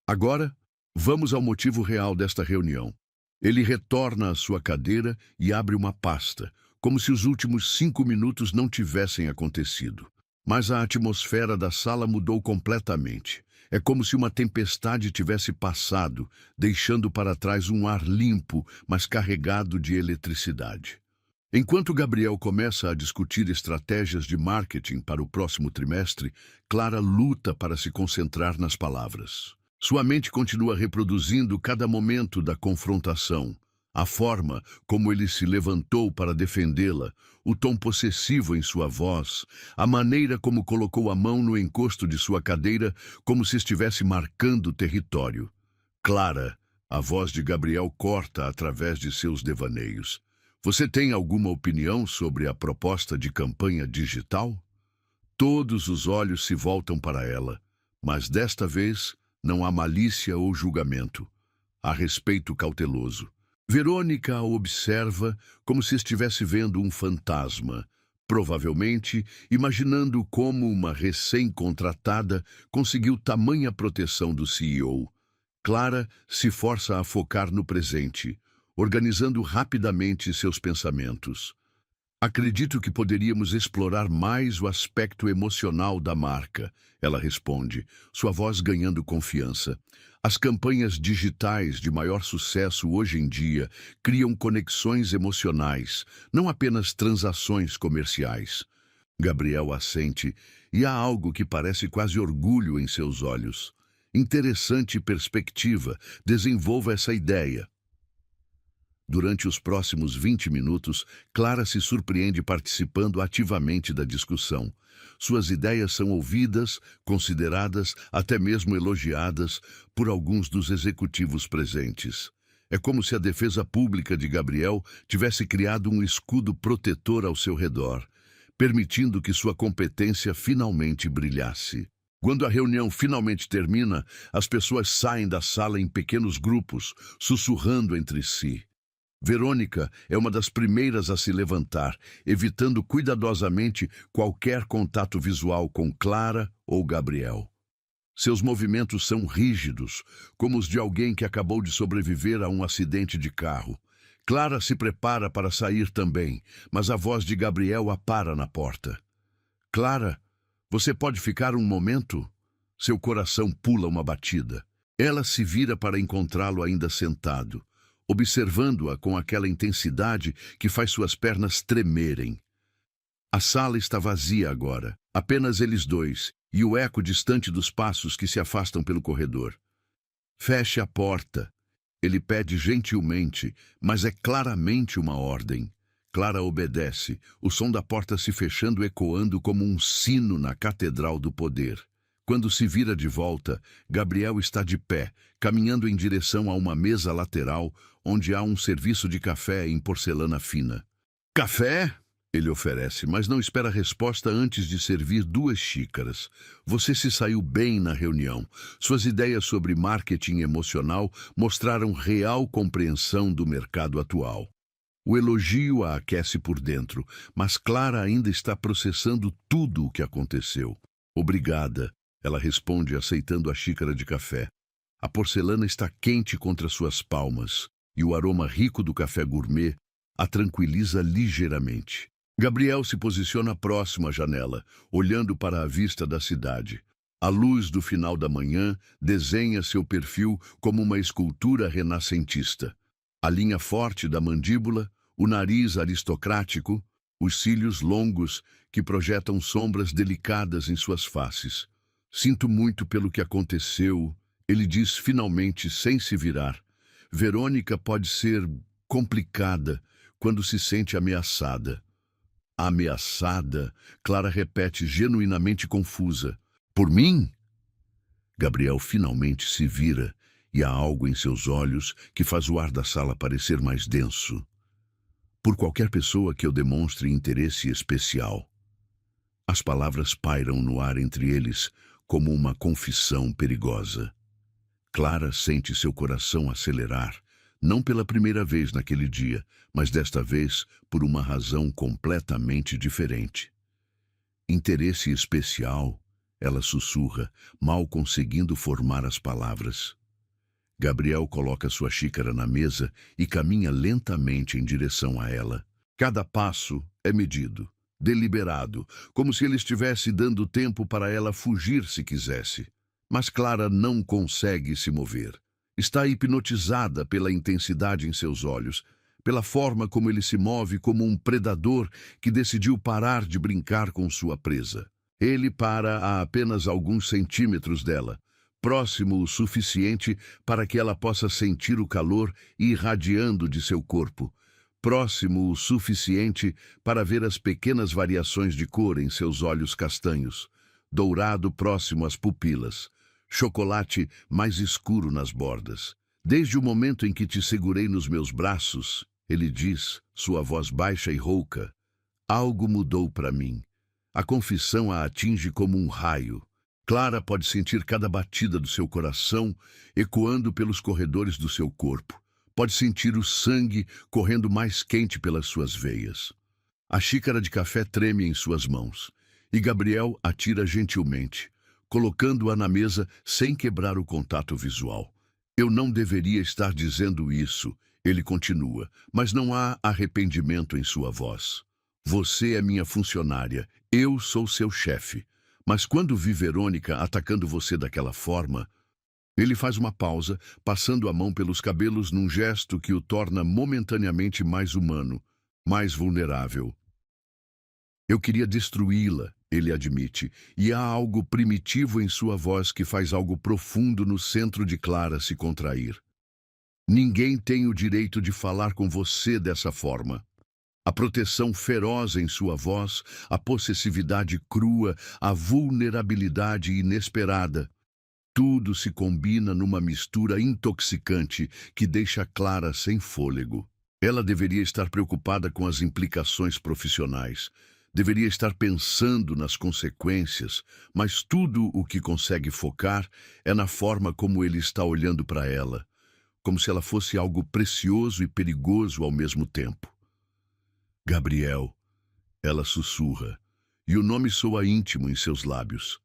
Speaker 1: Agora, vamos ao motivo real desta reunião. Ele retorna à sua cadeira e abre uma pasta, como se os últimos 5 minutos não tivessem acontecido. Mas a atmosfera da sala mudou completamente. É como se uma tempestade tivesse passado, deixando para trás um ar limpo, mas carregado de eletricidade. Enquanto Gabriel começa a discutir estratégias de marketing para o próximo trimestre, Clara luta para se concentrar nas palavras. Sua mente continua reproduzindo cada momento da confrontação, a forma como ele se levantou para defendê-la, o tom possessivo em sua voz, a maneira como colocou a mão no encosto de sua cadeira, como se estivesse marcando território. Clara, a voz de Gabriel corta através de seus devaneios. Você tem alguma opinião sobre a proposta de campanha digital? Todos os olhos se voltam para ela, mas desta vez não há malícia ou julgamento. Há respeito cauteloso. Verônica a observa como se estivesse vendo um fantasma, provavelmente imaginando como uma recém-contratada conseguiu tamanha proteção do CEO. Clara se força a focar no presente, organizando rapidamente seus pensamentos. Acredito que poderíamos explorar mais o aspecto emocional da marca, ela responde, sua voz ganhando confiança. As campanhas digitais de maior sucesso hoje em dia criam conexões emocionais, não apenas transações comerciais. Gabriel assente, e há algo que parece quase orgulho em seus olhos. Interessante perspectiva, desenvolva essa ideia. Durante os próximos 20 minutos, Clara se surpreende participando ativamente da discussão. Suas ideias são ouvidas, consideradas, até mesmo elogiadas por alguns dos executivos presentes. É como se a defesa pública de Gabriel tivesse criado um escudo protetor ao seu redor, permitindo que sua competência finalmente brilhasse. Quando a reunião finalmente termina, as pessoas saem da sala em pequenos grupos, sussurrando entre si. Verônica é uma das primeiras a se levantar, evitando cuidadosamente qualquer contato visual com Clara ou Gabriel. Seus movimentos são rígidos, como os de alguém que acabou de sobreviver a um acidente de carro. Clara se prepara para sair também, mas a voz de Gabriel a para na porta. Clara, você pode ficar um momento? Seu coração pula uma batida. Ela se vira para encontrá-lo ainda sentado, observando-a com aquela intensidade que faz suas pernas tremerem. A sala está vazia agora, apenas eles dois, e o eco distante dos passos que se afastam pelo corredor. Feche a porta. Ele pede gentilmente, mas é claramente uma ordem. Clara obedece, o som da porta se fechando ecoando como um sino na Catedral do Poder. Quando se vira de volta, Gabriel está de pé, caminhando em direção a uma mesa lateral, onde há um serviço de café em porcelana fina. Café? Ele oferece, mas não espera resposta antes de servir 2 xícaras. Você se saiu bem na reunião. Suas ideias sobre marketing emocional mostraram real compreensão do mercado atual. O elogio a aquece por dentro, mas Clara ainda está processando tudo o que aconteceu. Obrigada, ela responde aceitando a xícara de café. A porcelana está quente contra suas palmas, e o aroma rico do café gourmet a tranquiliza ligeiramente. Gabriel se posiciona próximo à janela, olhando para a vista da cidade. A luz do final da manhã desenha seu perfil como uma escultura renascentista. A linha forte da mandíbula, o nariz aristocrático, os cílios longos que projetam sombras delicadas em suas faces. Sinto muito pelo que aconteceu, ele diz finalmente sem se virar. Verônica pode ser complicada quando se sente ameaçada. Ameaçada, Clara repete genuinamente confusa. Por mim? Gabriel finalmente se vira e há algo em seus olhos que faz o ar da sala parecer mais denso. Por qualquer pessoa que eu demonstre interesse especial. As palavras pairam no ar entre eles como uma confissão perigosa. Clara sente seu coração acelerar, não pela primeira vez naquele dia, mas desta vez por uma razão completamente diferente. Interesse especial, ela sussurra, mal conseguindo formar as palavras. Gabriel coloca sua xícara na mesa e caminha lentamente em direção a ela. Cada passo é medido, deliberado, como se ele estivesse dando tempo para ela fugir se quisesse. Mas Clara não consegue se mover. Está hipnotizada pela intensidade em seus olhos, pela forma como ele se move como um predador que decidiu parar de brincar com sua presa. Ele para a apenas alguns centímetros dela, próximo o suficiente para que ela possa sentir o calor irradiando de seu corpo, próximo o suficiente para ver as pequenas variações de cor em seus olhos castanhos, dourado próximo às pupilas, chocolate mais escuro nas bordas. Desde o momento em que te segurei nos meus braços, ele diz, sua voz baixa e rouca, algo mudou para mim. A confissão a atinge como um raio. Clara pode sentir cada batida do seu coração ecoando pelos corredores do seu corpo. Pode sentir o sangue correndo mais quente pelas suas veias. A xícara de café treme em suas mãos, e Gabriel a tira gentilmente, colocando-a na mesa sem quebrar o contato visual. Eu não deveria estar dizendo isso, ele continua, mas não há arrependimento em sua voz. Você é minha funcionária, eu sou seu chefe. Mas quando vi Verônica atacando você daquela forma... Ele faz uma pausa, passando a mão pelos cabelos num gesto que o torna momentaneamente mais humano, mais vulnerável. Eu queria destruí-la, ele admite, e há algo primitivo em sua voz que faz algo profundo no centro de Clara se contrair. Ninguém tem o direito de falar com você dessa forma. A proteção feroz em sua voz, a possessividade crua, a vulnerabilidade inesperada. Tudo se combina numa mistura intoxicante que deixa Clara sem fôlego. Ela deveria estar preocupada com as implicações profissionais. Deveria estar pensando nas consequências, mas tudo o que consegue focar é na forma como ele está olhando para ela, como se ela fosse algo precioso e perigoso ao mesmo tempo. Gabriel, ela sussurra, e o nome soa íntimo em seus lábios.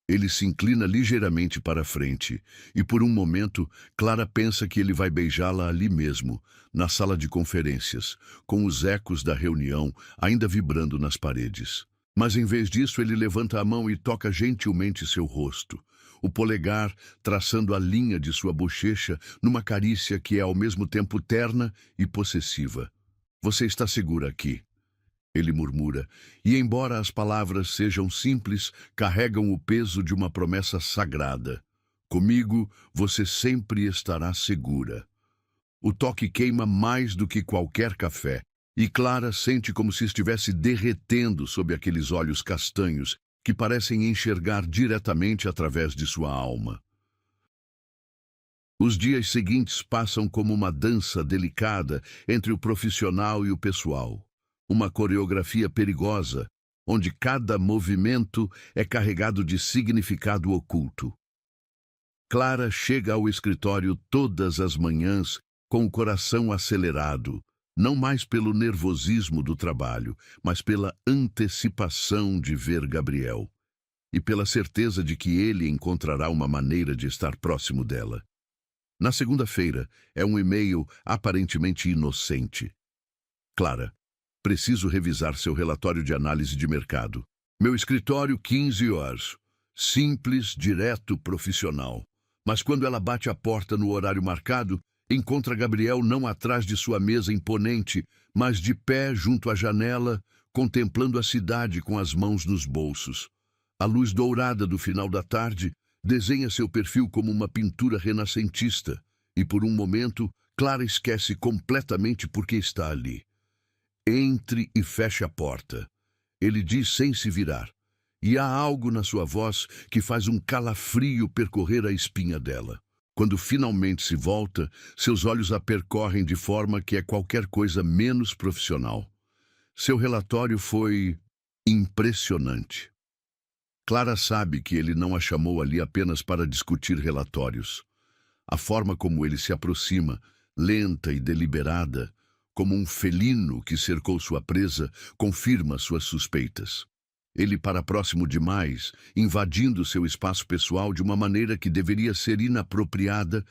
Speaker 1: Ele se inclina ligeiramente para a frente, e por um momento, Clara pensa que ele vai beijá-la ali mesmo, na sala de conferências, com os ecos da reunião ainda vibrando nas paredes. Mas em vez disso, ele levanta a mão e toca gentilmente seu rosto, o polegar traçando a linha de sua bochecha numa carícia que é ao mesmo tempo terna e possessiva. Você está segura aqui, ele murmura, e embora as palavras sejam simples, carregam o peso de uma promessa sagrada. Comigo, você sempre estará segura. O toque queima mais do que qualquer café, e Clara sente como se estivesse derretendo sob aqueles olhos castanhos que parecem enxergar diretamente através de sua alma. Os dias seguintes passam como uma dança delicada entre o profissional e o pessoal. Uma coreografia perigosa, onde cada movimento é carregado de significado oculto. Clara chega ao escritório todas as manhãs com o coração acelerado, não mais pelo nervosismo do trabalho, mas pela antecipação de ver Gabriel, e pela certeza de que ele encontrará uma maneira de estar próximo dela. Na segunda-feira, é um e-mail aparentemente inocente. Clara, preciso revisar seu relatório de análise de mercado. Meu escritório, 15 horas. Simples, direto, profissional. Mas quando ela bate a porta no horário marcado, encontra Gabriel não atrás de sua mesa imponente, mas de pé junto à janela, contemplando a cidade com as mãos nos bolsos. A luz dourada do final da tarde desenha seu perfil como uma pintura renascentista, e por um momento, Clara esquece completamente por que está ali. Entre e feche a porta. Ele diz sem se virar, e há algo na sua voz que faz um calafrio percorrer a espinha dela. Quando finalmente se volta, seus olhos a percorrem de forma que é qualquer coisa menos profissional. Seu relatório foi impressionante. Clara sabe que ele não a chamou ali apenas para discutir relatórios. A forma como ele se aproxima, lenta e deliberada, como um felino que cercou sua presa, confirma suas suspeitas. Ele para próximo demais, invadindo seu espaço pessoal de uma maneira que deveria ser inapropriada,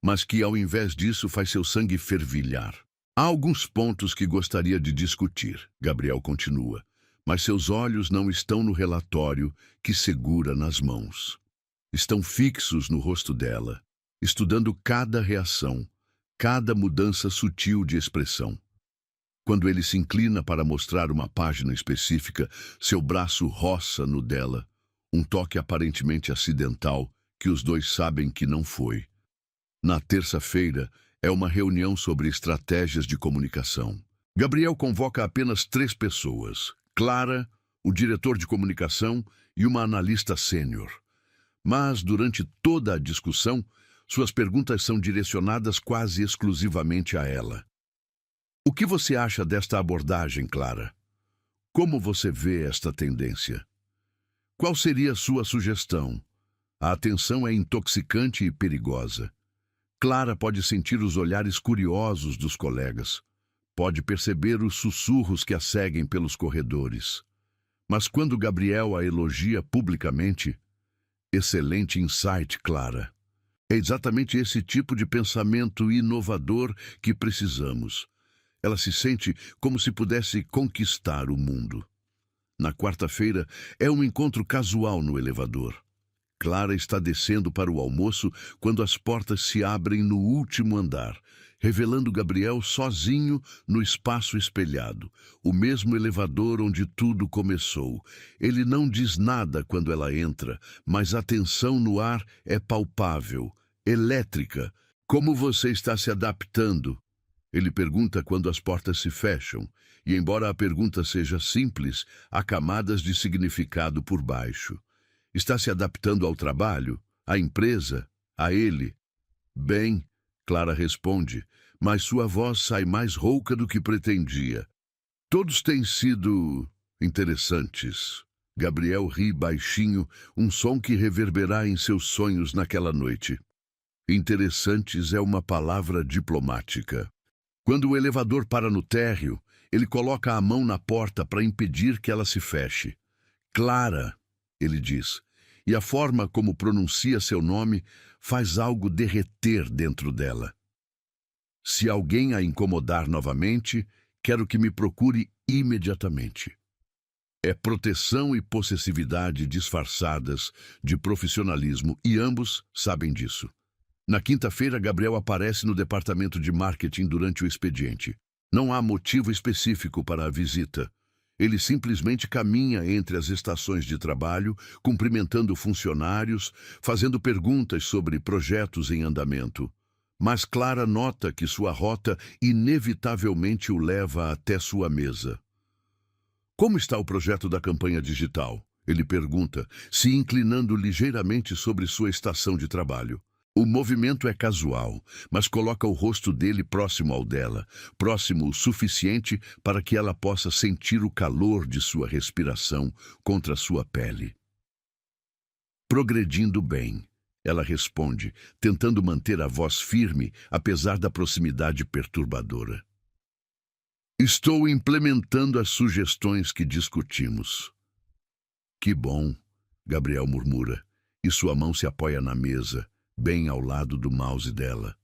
Speaker 1: mas que ao invés disso faz seu sangue fervilhar. Há alguns pontos que gostaria de discutir, Gabriel continua, mas seus olhos não estão no relatório que segura nas mãos. Estão fixos no rosto dela, estudando cada reação, cada mudança sutil de expressão. Quando ele se inclina para mostrar uma página específica, seu braço roça no dela, um toque aparentemente acidental que os dois sabem que não foi. Na terça-feira, é uma reunião sobre estratégias de comunicação. Gabriel convoca apenas 3 pessoas: Clara, o diretor de comunicação e uma analista sênior. Mas, durante toda a discussão, suas perguntas são direcionadas quase exclusivamente a ela. O que você acha desta abordagem, Clara? Como você vê esta tendência? Qual seria sua sugestão? A atenção é intoxicante e perigosa. Clara pode sentir os olhares curiosos dos colegas. Pode perceber os sussurros que a seguem pelos corredores. Mas quando Gabriel a elogia publicamente, excelente insight, Clara. É exatamente esse tipo de pensamento inovador que precisamos. Ela se sente como se pudesse conquistar o mundo. Na quarta-feira, é um encontro casual no elevador. Clara está descendo para o almoço quando as portas se abrem no último andar, revelando Gabriel sozinho no espaço espelhado, o mesmo elevador onde tudo começou. Ele não diz nada quando ela entra, mas a tensão no ar é palpável, elétrica. Como você está se adaptando? Ele pergunta quando as portas se fecham, e embora a pergunta seja simples, há camadas de significado por baixo. Está se adaptando ao trabalho, à empresa, a ele? Bem, Clara responde, mas sua voz sai mais rouca do que pretendia. Todos têm sido interessantes. Gabriel ri baixinho, um som que reverberá em seus sonhos naquela noite. Interessantes é uma palavra diplomática. Quando o elevador para no térreo, ele coloca a mão na porta para impedir que ela se feche. Clara, ele diz, e a forma como pronuncia seu nome faz algo derreter dentro dela. Se alguém a incomodar novamente, quero que me procure imediatamente. É proteção e possessividade disfarçadas de profissionalismo e ambos sabem disso. Na quinta-feira, Gabriel aparece no departamento de marketing durante o expediente. Não há motivo específico para a visita. Ele simplesmente caminha entre as estações de trabalho, cumprimentando funcionários, fazendo perguntas sobre projetos em andamento. Mas Clara nota que sua rota inevitavelmente o leva até sua mesa. Como está o projeto da campanha digital? Ele pergunta, se inclinando ligeiramente sobre sua estação de trabalho. O movimento é casual, mas coloca o rosto dele próximo ao dela, próximo o suficiente para que ela possa sentir o calor de sua respiração contra sua pele. Progredindo bem, ela responde, tentando manter a voz firme, apesar da proximidade perturbadora. Estou implementando as sugestões que discutimos. Que bom, Gabriel murmura, e sua mão se apoia na mesa, bem ao lado do mouse dela.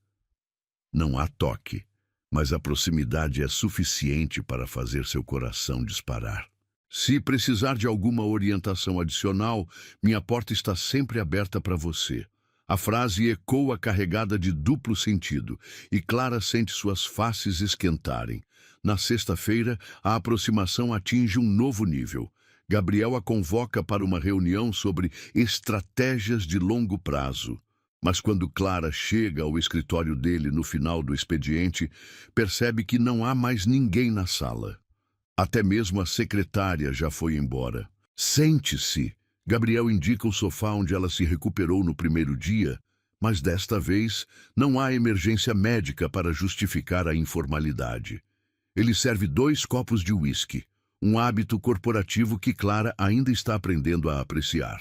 Speaker 1: Não há toque, mas a proximidade é suficiente para fazer seu coração disparar. Se precisar de alguma orientação adicional, minha porta está sempre aberta para você. A frase ecoa carregada de duplo sentido, e Clara sente suas faces esquentarem. Na sexta-feira, a aproximação atinge um novo nível. Gabriel a convoca para uma reunião sobre estratégias de longo prazo. Mas quando Clara chega ao escritório dele no final do expediente, percebe que não há mais ninguém na sala. Até mesmo a secretária já foi embora. Sente-se. Gabriel indica o sofá onde ela se recuperou no primeiro dia, mas desta vez não há emergência médica para justificar a informalidade. Ele serve 2 copos de uísque, um hábito corporativo que Clara ainda está aprendendo a apreciar.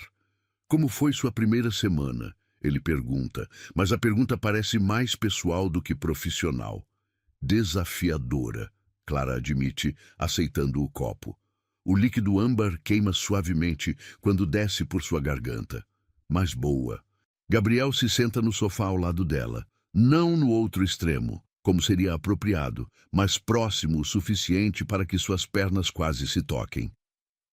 Speaker 1: Como foi sua primeira semana? Ele pergunta, mas a pergunta parece mais pessoal do que profissional. Desafiadora, Clara admite, aceitando o copo. O líquido âmbar queima suavemente quando desce por sua garganta. Mas boa. Gabriel se senta no sofá ao lado dela, não no outro extremo, como seria apropriado, mas próximo o suficiente para que suas pernas quase se toquem.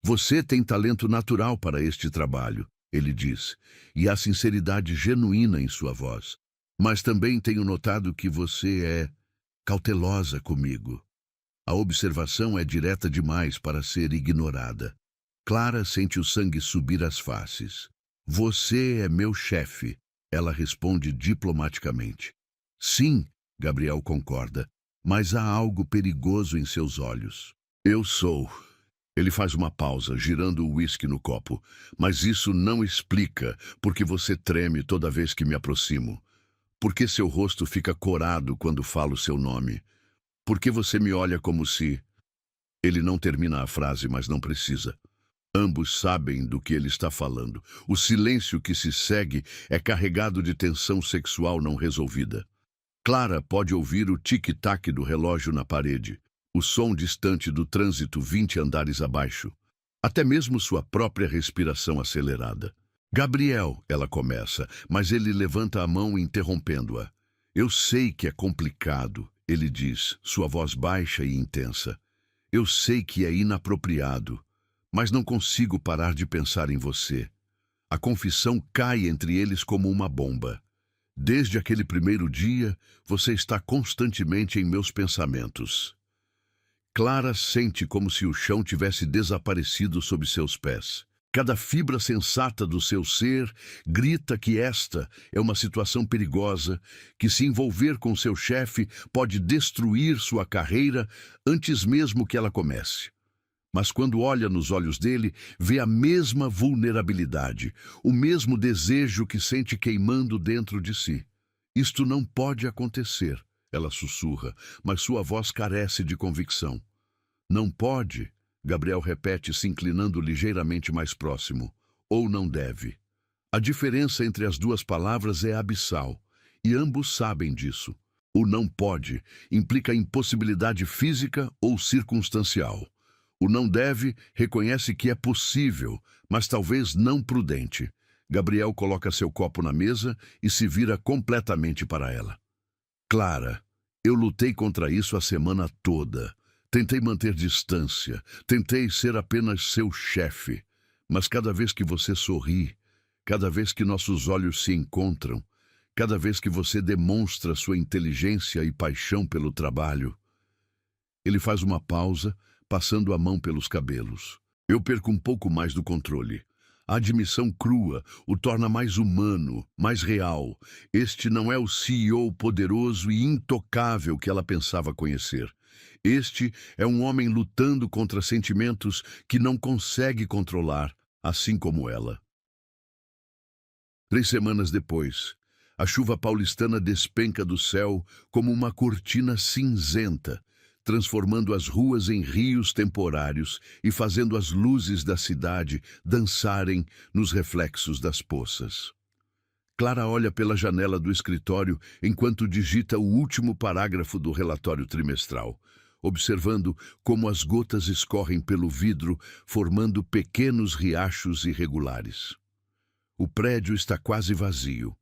Speaker 1: Você tem talento natural para este trabalho, ele diz, e há sinceridade genuína em sua voz. Mas também tenho notado que você é cautelosa comigo. A observação é direta demais para ser ignorada. Clara sente o sangue subir às faces. Você é meu chefe, ela responde diplomaticamente. Sim, Gabriel concorda, mas há algo perigoso em seus olhos. Eu sou. Ele faz uma pausa, girando o uísque no copo. Mas isso não explica porque você treme toda vez que me aproximo. Por que seu rosto fica corado quando falo seu nome? Por que você me olha como se... Ele não termina a frase, mas não precisa. Ambos sabem do que ele está falando. O silêncio que se segue é carregado de tensão sexual não resolvida. Clara pode ouvir o tic-tac do relógio na parede, o som distante do trânsito 20 andares abaixo, até mesmo sua própria respiração acelerada. Gabriel, ela começa, mas ele levanta a mão interrompendo-a. Eu sei que é complicado, ele diz, sua voz baixa e intensa. Eu sei que é inapropriado, mas não consigo parar de pensar em você. A confissão cai entre eles como uma bomba. Desde aquele primeiro dia, você está constantemente em meus pensamentos. Clara sente como se o chão tivesse desaparecido sob seus pés. Cada fibra sensata do seu ser grita que esta é uma situação perigosa, que se envolver com seu chefe pode destruir sua carreira antes mesmo que ela comece. Mas quando olha nos olhos dele, vê a mesma vulnerabilidade, o mesmo desejo que sente queimando dentro de si. Isto não pode acontecer, ela sussurra, mas sua voz carece de convicção. Não pode, Gabriel repete, se inclinando ligeiramente mais próximo. Ou não deve. A diferença entre as duas palavras é abissal, e ambos sabem disso. O não pode implica impossibilidade física ou circunstancial. O não deve reconhece que é possível, mas talvez não prudente. Gabriel coloca seu copo na mesa e se vira completamente para ela. Clara, eu lutei contra isso a semana toda. Tentei manter distância, tentei ser apenas seu chefe. Mas cada vez que você sorri, cada vez que nossos olhos se encontram, cada vez que você demonstra sua inteligência e paixão pelo trabalho... Ele faz uma pausa, passando a mão pelos cabelos. Eu perco um pouco mais do controle. A admissão crua o torna mais humano, mais real. Este não é o CEO poderoso e intocável que ela pensava conhecer. Este é um homem lutando contra sentimentos que não consegue controlar, assim como ela. 3 semanas depois, a chuva paulistana despenca do céu como uma cortina cinzenta, transformando as ruas em rios temporários e fazendo as luzes da cidade dançarem nos reflexos das poças. Clara olha pela janela do escritório enquanto digita o último parágrafo do relatório trimestral, observando como as gotas escorrem pelo vidro, formando pequenos riachos irregulares. O prédio está quase vazio.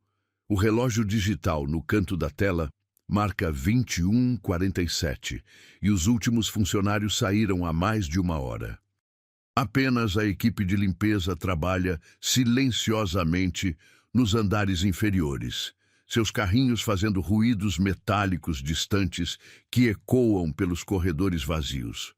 Speaker 1: O relógio digital no canto da tela marca 21h47 e os últimos funcionários saíram há mais de 1 hora. Apenas a equipe de limpeza trabalha silenciosamente nos andares inferiores, seus carrinhos fazendo ruídos metálicos distantes que ecoam pelos corredores vazios.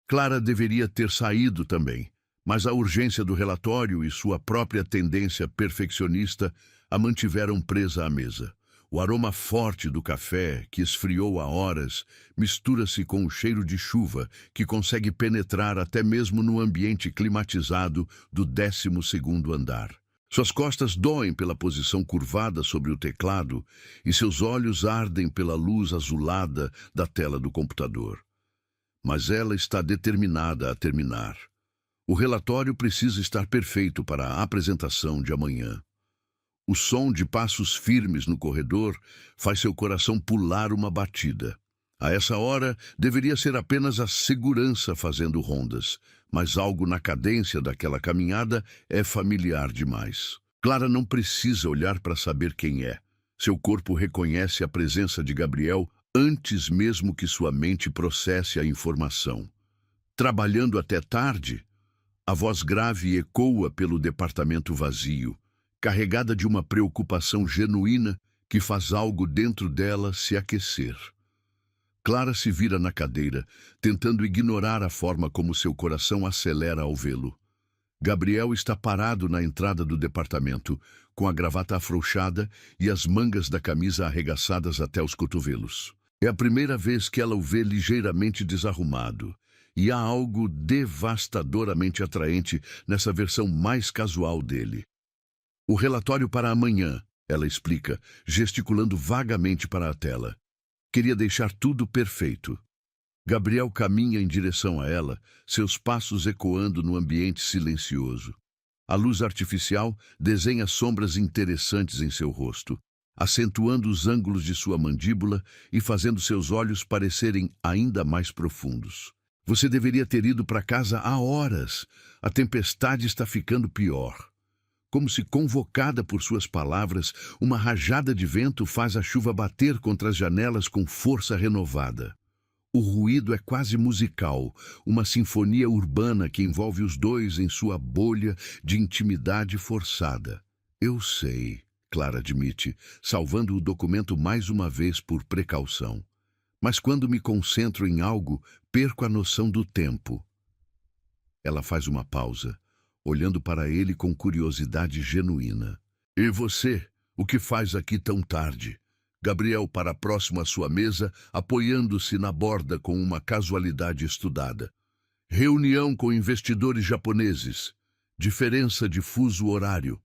Speaker 1: Clara deveria ter saído também, mas a urgência do relatório e sua própria tendência perfeccionista a mantiveram presa à mesa. O aroma forte do café, que esfriou há horas, mistura-se com o cheiro de chuva, que consegue penetrar até mesmo no ambiente climatizado do 12º andar. Suas costas doem pela posição curvada sobre o teclado e seus olhos ardem pela luz azulada da tela do computador. Mas ela está determinada a terminar. O relatório precisa estar perfeito para a apresentação de amanhã. O som de passos firmes no corredor faz seu coração pular uma batida. A essa hora, deveria ser apenas a segurança fazendo rondas, mas algo na cadência daquela caminhada é familiar demais. Clara não precisa olhar para saber quem é. Seu corpo reconhece a presença de Gabriel antes mesmo que sua mente processe a informação. Trabalhando até tarde, a voz grave ecoa pelo departamento vazio, carregada de uma preocupação genuína que faz algo dentro dela se aquecer. Clara se vira na cadeira, tentando ignorar a forma como seu coração acelera ao vê-lo. Gabriel está parado na entrada do departamento, com a gravata afrouxada e as mangas da camisa arregaçadas até os cotovelos. É a primeira vez que ela o vê ligeiramente desarrumado, e há algo devastadoramente atraente nessa versão mais casual dele. O relatório para amanhã, ela explica, gesticulando vagamente para a tela. Queria deixar tudo perfeito. Gabriel caminha em direção a ela, seus passos ecoando no ambiente silencioso. A luz artificial desenha sombras interessantes em seu rosto, acentuando os ângulos de sua mandíbula e fazendo seus olhos parecerem ainda mais profundos. Você deveria ter ido para casa há horas. A tempestade está ficando pior. Como se convocada por suas palavras, uma rajada de vento faz a chuva bater contra as janelas com força renovada. O ruído é quase musical, uma sinfonia urbana que envolve os dois em sua bolha de intimidade forçada. Eu sei, Clara admite, salvando o documento mais uma vez por precaução. Mas quando me concentro em algo, perco a noção do tempo. Ela faz uma pausa, olhando para ele com curiosidade genuína. E você, o que faz aqui tão tarde? Gabriel para próximo à sua mesa, apoiando-se na borda com uma casualidade estudada. Reunião com investidores japoneses. Diferença de fuso horário.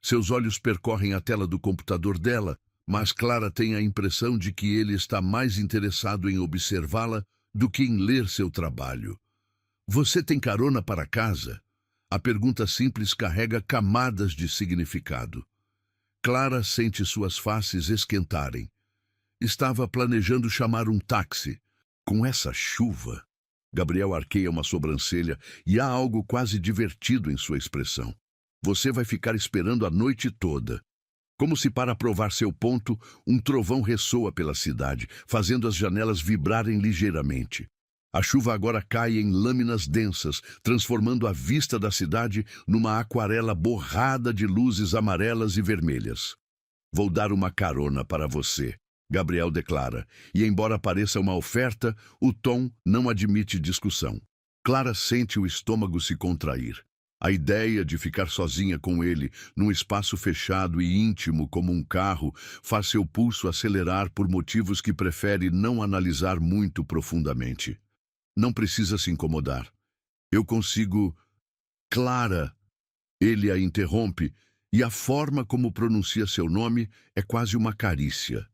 Speaker 1: Seus olhos percorrem a tela do computador dela, mas Clara tem a impressão de que ele está mais interessado em observá-la do que em ler seu trabalho. Você tem carona para casa? A pergunta simples carrega camadas de significado. Clara sente suas faces esquentarem. Estava planejando chamar um táxi. Com essa chuva... Gabriel arqueia uma sobrancelha e há algo quase divertido em sua expressão. Você vai ficar esperando a noite toda. Como se para provar seu ponto, um trovão ressoa pela cidade, fazendo as janelas vibrarem ligeiramente. A chuva agora cai em lâminas densas, transformando a vista da cidade numa aquarela borrada de luzes amarelas e vermelhas. Vou dar uma carona para você, Gabriel declara, e embora pareça uma oferta, o tom não admite discussão. Clara sente o estômago se contrair. A ideia de ficar sozinha com ele, num espaço fechado e íntimo como um carro, faz seu pulso acelerar por motivos que prefere não analisar muito profundamente. Não precisa se incomodar. Eu consigo... Clara! Ele a interrompe, e a forma como pronuncia seu nome é quase uma carícia.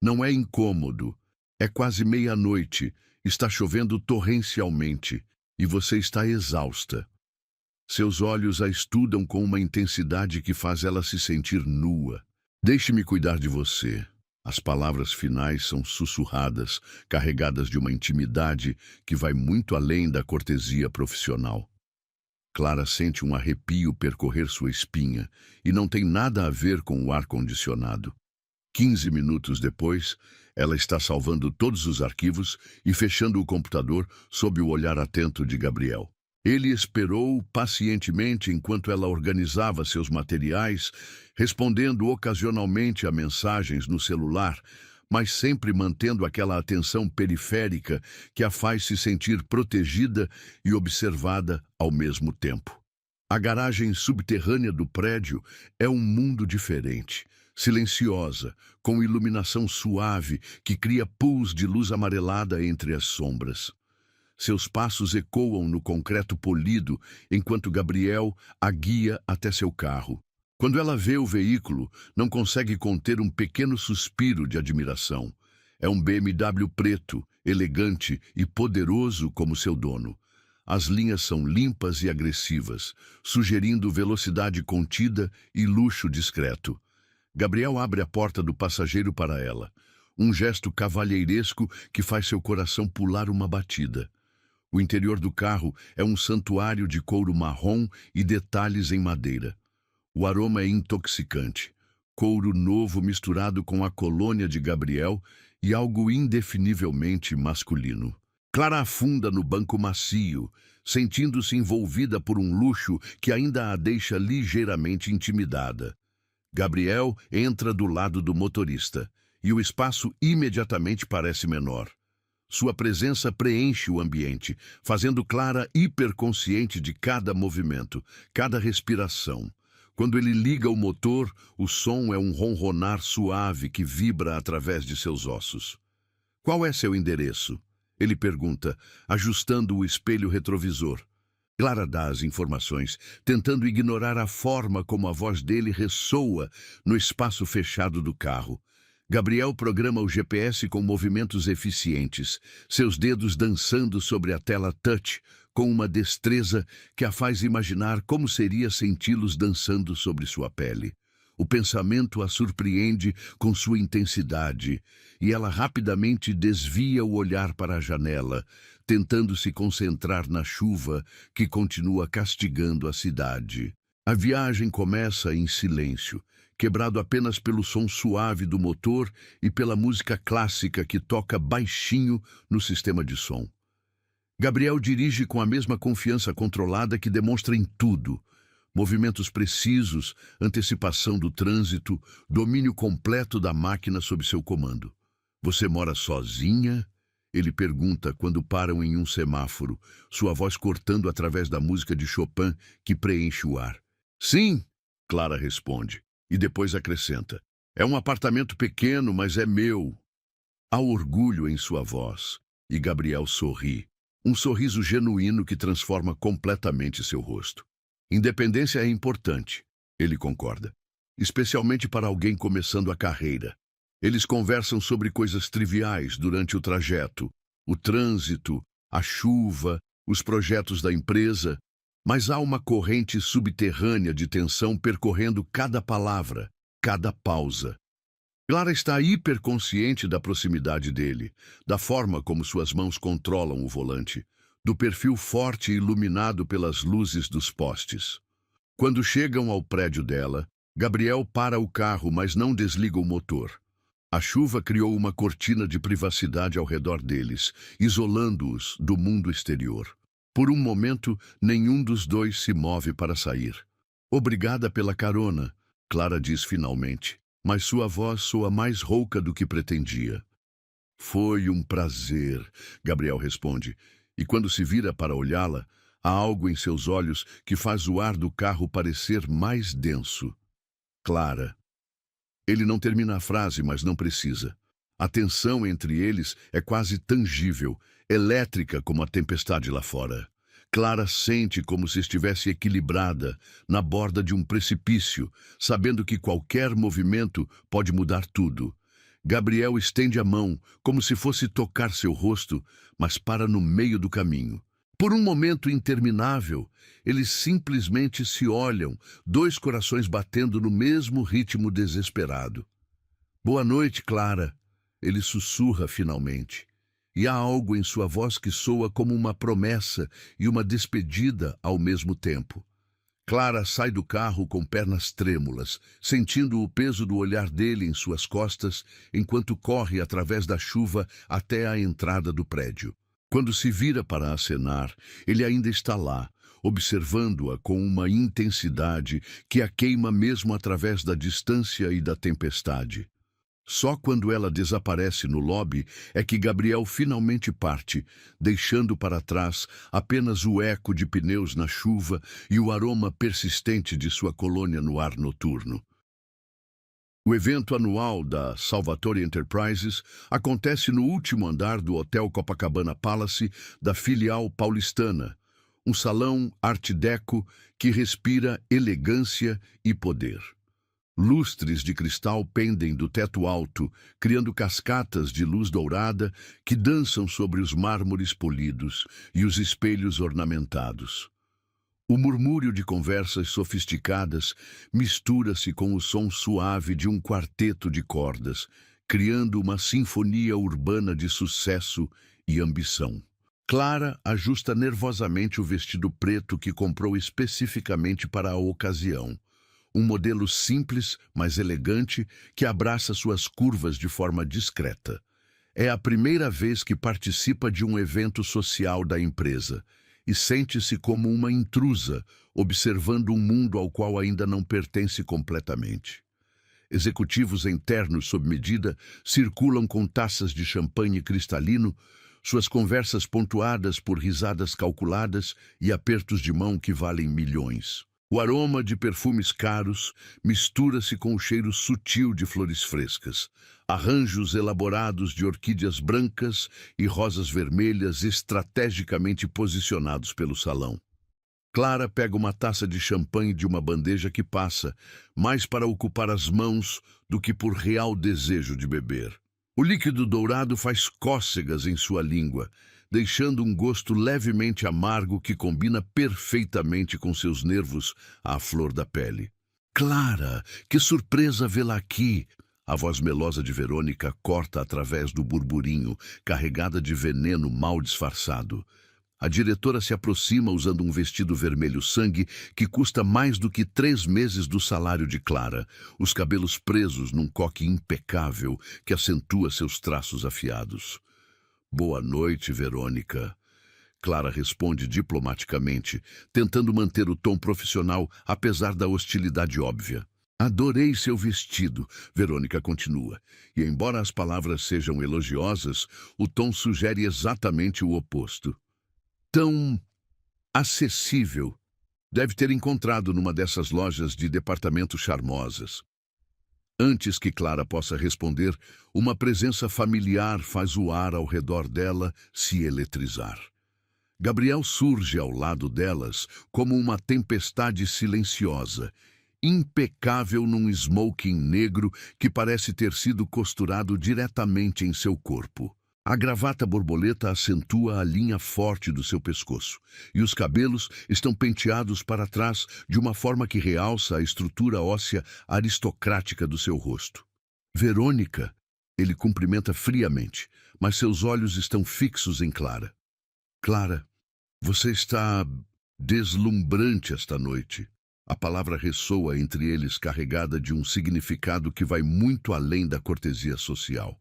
Speaker 1: Não é incômodo. É quase meia-noite, está chovendo torrencialmente, e você está exausta. Seus olhos a estudam com uma intensidade que faz ela se sentir nua. Deixe-me cuidar de você. As palavras finais são sussurradas, carregadas de uma intimidade que vai muito além da cortesia profissional. Clara sente um arrepio percorrer sua espinha e não tem nada a ver com o ar-condicionado. 15 minutos depois, ela está salvando todos os arquivos e fechando o computador sob o olhar atento de Gabriel. Ele esperou pacientemente enquanto ela organizava seus materiais, respondendo ocasionalmente a mensagens no celular, mas sempre mantendo aquela atenção periférica que a faz se sentir protegida e observada ao mesmo tempo. A garagem subterrânea do prédio é um mundo diferente, silenciosa, com iluminação suave que cria pools de luz amarelada entre as sombras. Seus passos ecoam no concreto polido enquanto Gabriel a guia até seu carro. Quando ela vê o veículo, não consegue conter um pequeno suspiro de admiração. É um BMW preto, elegante e poderoso como seu dono. As linhas são limpas e agressivas, sugerindo velocidade contida e luxo discreto. Gabriel abre a porta do passageiro para ela, um gesto cavalheiresco que faz seu coração pular uma batida. O interior do carro é um santuário de couro marrom e detalhes em madeira. O aroma é intoxicante, couro novo misturado com a colônia de Gabriel e algo indefinivelmente masculino. Clara afunda no banco macio, sentindo-se envolvida por um luxo que ainda a deixa ligeiramente intimidada. Gabriel entra do lado do motorista, e o espaço imediatamente parece menor. Sua presença preenche o ambiente, fazendo Clara hiperconsciente de cada movimento, cada respiração. Quando ele liga o motor, o som é um ronronar suave que vibra através de seus ossos. Qual é seu endereço? Ele pergunta, ajustando o espelho retrovisor. Clara dá as informações, tentando ignorar a forma como a voz dele ressoa no espaço fechado do carro. Gabriel programa o GPS com movimentos eficientes, seus dedos dançando sobre a tela touch, com uma destreza que a faz imaginar como seria senti-los dançando sobre sua pele. O pensamento a surpreende com sua intensidade, e ela rapidamente desvia o olhar para a janela, tentando se concentrar na chuva que continua castigando a cidade. A viagem começa em silêncio, quebrado apenas pelo som suave do motor e pela música clássica que toca baixinho no sistema de som. Gabriel dirige com a mesma confiança controlada que demonstra em tudo. Movimentos precisos, antecipação do trânsito, domínio completo da máquina sob seu comando. Você mora sozinha? Ele pergunta quando param em um semáforo, sua voz cortando através da música de Chopin que preenche o ar. Sim, Clara responde, e depois acrescenta. É um apartamento pequeno, mas é meu. Há orgulho em sua voz, e Gabriel sorri. Um sorriso genuíno que transforma completamente seu rosto. Independência é importante, ele concorda, especialmente para alguém começando a carreira. Eles conversam sobre coisas triviais durante o trajeto, o trânsito, a chuva, os projetos da empresa, mas há uma corrente subterrânea de tensão percorrendo cada palavra, cada pausa. Clara está hiperconsciente da proximidade dele, da forma como suas mãos controlam o volante, do perfil forte e iluminado pelas luzes dos postes. Quando chegam ao prédio dela, Gabriel para o carro, mas não desliga o motor. A chuva criou uma cortina de privacidade ao redor deles, isolando-os do mundo exterior. Por um momento, nenhum dos dois se move para sair. Obrigada pela carona, Clara diz finalmente, mas sua voz soa mais rouca do que pretendia. Foi um prazer, Gabriel responde, e quando se vira para olhá-la, há algo em seus olhos que faz o ar do carro parecer mais denso. Clara. Ele não termina a frase, mas não precisa. A tensão entre eles é quase tangível, elétrica como a tempestade lá fora. Clara sente como se estivesse equilibrada, na borda de um precipício, sabendo que qualquer movimento pode mudar tudo. Gabriel estende a mão, como se fosse tocar seu rosto, mas para no meio do caminho. Por um momento interminável, eles simplesmente se olham, dois corações batendo no mesmo ritmo desesperado. Boa noite, Clara, ele sussurra finalmente. E há algo em sua voz que soa como uma promessa e uma despedida ao mesmo tempo. Clara sai do carro com pernas trêmulas, sentindo o peso do olhar dele em suas costas, enquanto corre através da chuva até a entrada do prédio. Quando se vira para acenar, ele ainda está lá, observando-a com uma intensidade que a queima mesmo através da distância e da tempestade. Só quando ela desaparece no lobby é que Gabriel finalmente parte, deixando para trás apenas o eco de pneus na chuva e o aroma persistente de sua colônia no ar noturno. O evento anual da Salvatore Enterprises acontece no último andar do Hotel Copacabana Palace da filial paulistana, um salão art deco que respira elegância e poder. Lustres de cristal pendem do teto alto, criando cascatas de luz dourada que dançam sobre os mármores polidos e os espelhos ornamentados. O murmúrio de conversas sofisticadas mistura-se com o som suave de um quarteto de cordas, criando uma sinfonia urbana de sucesso e ambição. Clara ajusta nervosamente o vestido preto que comprou especificamente para a ocasião. Um modelo simples, mas elegante, que abraça suas curvas de forma discreta. É a primeira vez que participa de um evento social da empresa e sente-se como uma intrusa, observando um mundo ao qual ainda não pertence completamente. Executivos internos sob medida circulam com taças de champanhe cristalino, suas conversas pontuadas por risadas calculadas e apertos de mão que valem milhões. O aroma de perfumes caros mistura-se com o cheiro sutil de flores frescas, arranjos elaborados de orquídeas brancas e rosas vermelhas estrategicamente posicionados pelo salão. Clara pega uma taça de champanhe de uma bandeja que passa, mais para ocupar as mãos do que por real desejo de beber. O líquido dourado faz cócegas em sua língua, deixando um gosto levemente amargo que combina perfeitamente com seus nervos à flor da pele. Clara, que surpresa vê-la aqui! A voz melosa de Verônica corta através do burburinho, carregada de veneno mal disfarçado. A diretora se aproxima usando um vestido vermelho sangue que custa mais do que 3 meses do salário de Clara, os cabelos presos num coque impecável que acentua seus traços afiados. Boa noite, Verônica. Clara responde diplomaticamente, tentando manter o tom profissional apesar da hostilidade óbvia. Adorei seu vestido, Verônica continua, e embora as palavras sejam elogiosas, o tom sugere exatamente o oposto. Tão acessível. Deve ter encontrado numa dessas lojas de departamentos charmosas. Antes que Clara possa responder, uma presença familiar faz o ar ao redor dela se eletrizar. Gabriel surge ao lado delas como uma tempestade silenciosa, impecável num smoking negro que parece ter sido costurado diretamente em seu corpo. A gravata borboleta acentua a linha forte do seu pescoço, e os cabelos estão penteados para trás de uma forma que realça a estrutura óssea aristocrática do seu rosto. Verônica, ele cumprimenta friamente, mas seus olhos estão fixos em Clara. Clara, você está deslumbrante esta noite. A palavra ressoa entre eles carregada de um significado que vai muito além da cortesia social.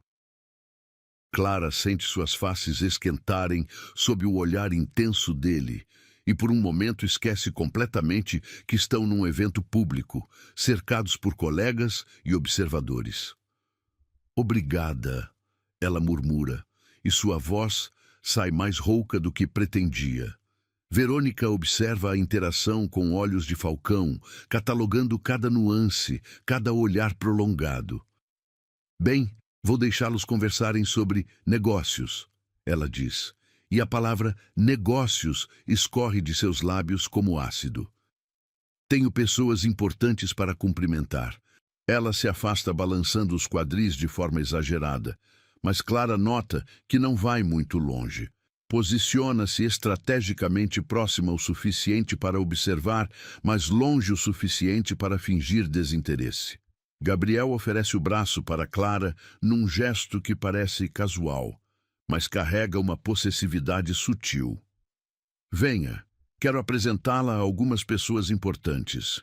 Speaker 1: Clara sente suas faces esquentarem sob o olhar intenso dele e por um momento esquece completamente que estão num evento público, cercados por colegas e observadores. Obrigada, ela murmura, e sua voz sai mais rouca do que pretendia. Verônica observa a interação com olhos de falcão, catalogando cada nuance, cada olhar prolongado. Bem, vou deixá-los conversarem sobre negócios, ela diz, e a palavra negócios escorre de seus lábios como ácido. Tenho pessoas importantes para cumprimentar. Ela se afasta balançando os quadris de forma exagerada, mas Clara nota que não vai muito longe. Posiciona-se estrategicamente próxima o suficiente para observar, mas longe o suficiente para fingir desinteresse. Gabriel oferece o braço para Clara num gesto que parece casual, mas carrega uma possessividade sutil. Venha, quero apresentá-la a algumas pessoas importantes.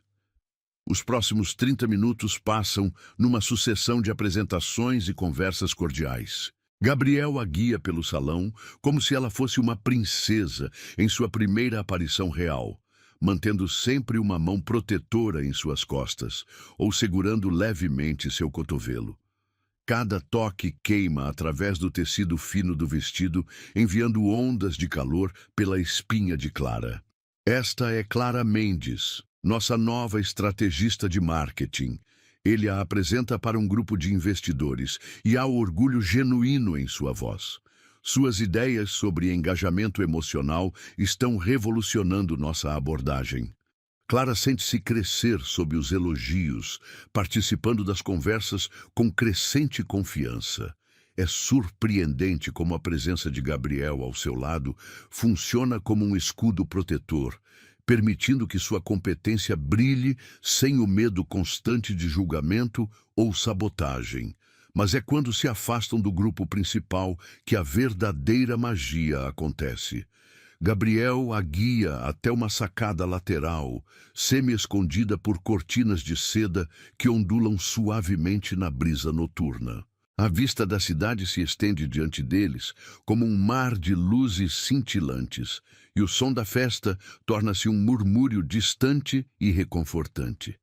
Speaker 1: Os próximos 30 minutos passam numa sucessão de apresentações e conversas cordiais. Gabriel a guia pelo salão como se ela fosse uma princesa em sua primeira aparição real, mantendo sempre uma mão protetora em suas costas ou segurando levemente seu cotovelo. Cada toque queima através do tecido fino do vestido, enviando ondas de calor pela espinha de Clara. Esta é Clara Mendes, nossa nova estrategista de marketing. Ele a apresenta para um grupo de investidores e há orgulho genuíno em sua voz. Suas ideias sobre engajamento emocional estão revolucionando nossa abordagem. Clara sente-se crescer sob os elogios, participando das conversas com crescente confiança. É surpreendente como a presença de Gabriel ao seu lado funciona como um escudo protetor, permitindo que sua competência brilhe sem o medo constante de julgamento ou sabotagem. Mas é quando se afastam do grupo principal que a verdadeira magia acontece. Gabriel a guia até uma sacada lateral, semi-escondida por cortinas de seda que ondulam suavemente na brisa noturna. A vista da cidade se estende diante deles como um mar de luzes cintilantes, e o som da festa torna-se um murmúrio distante e reconfortante.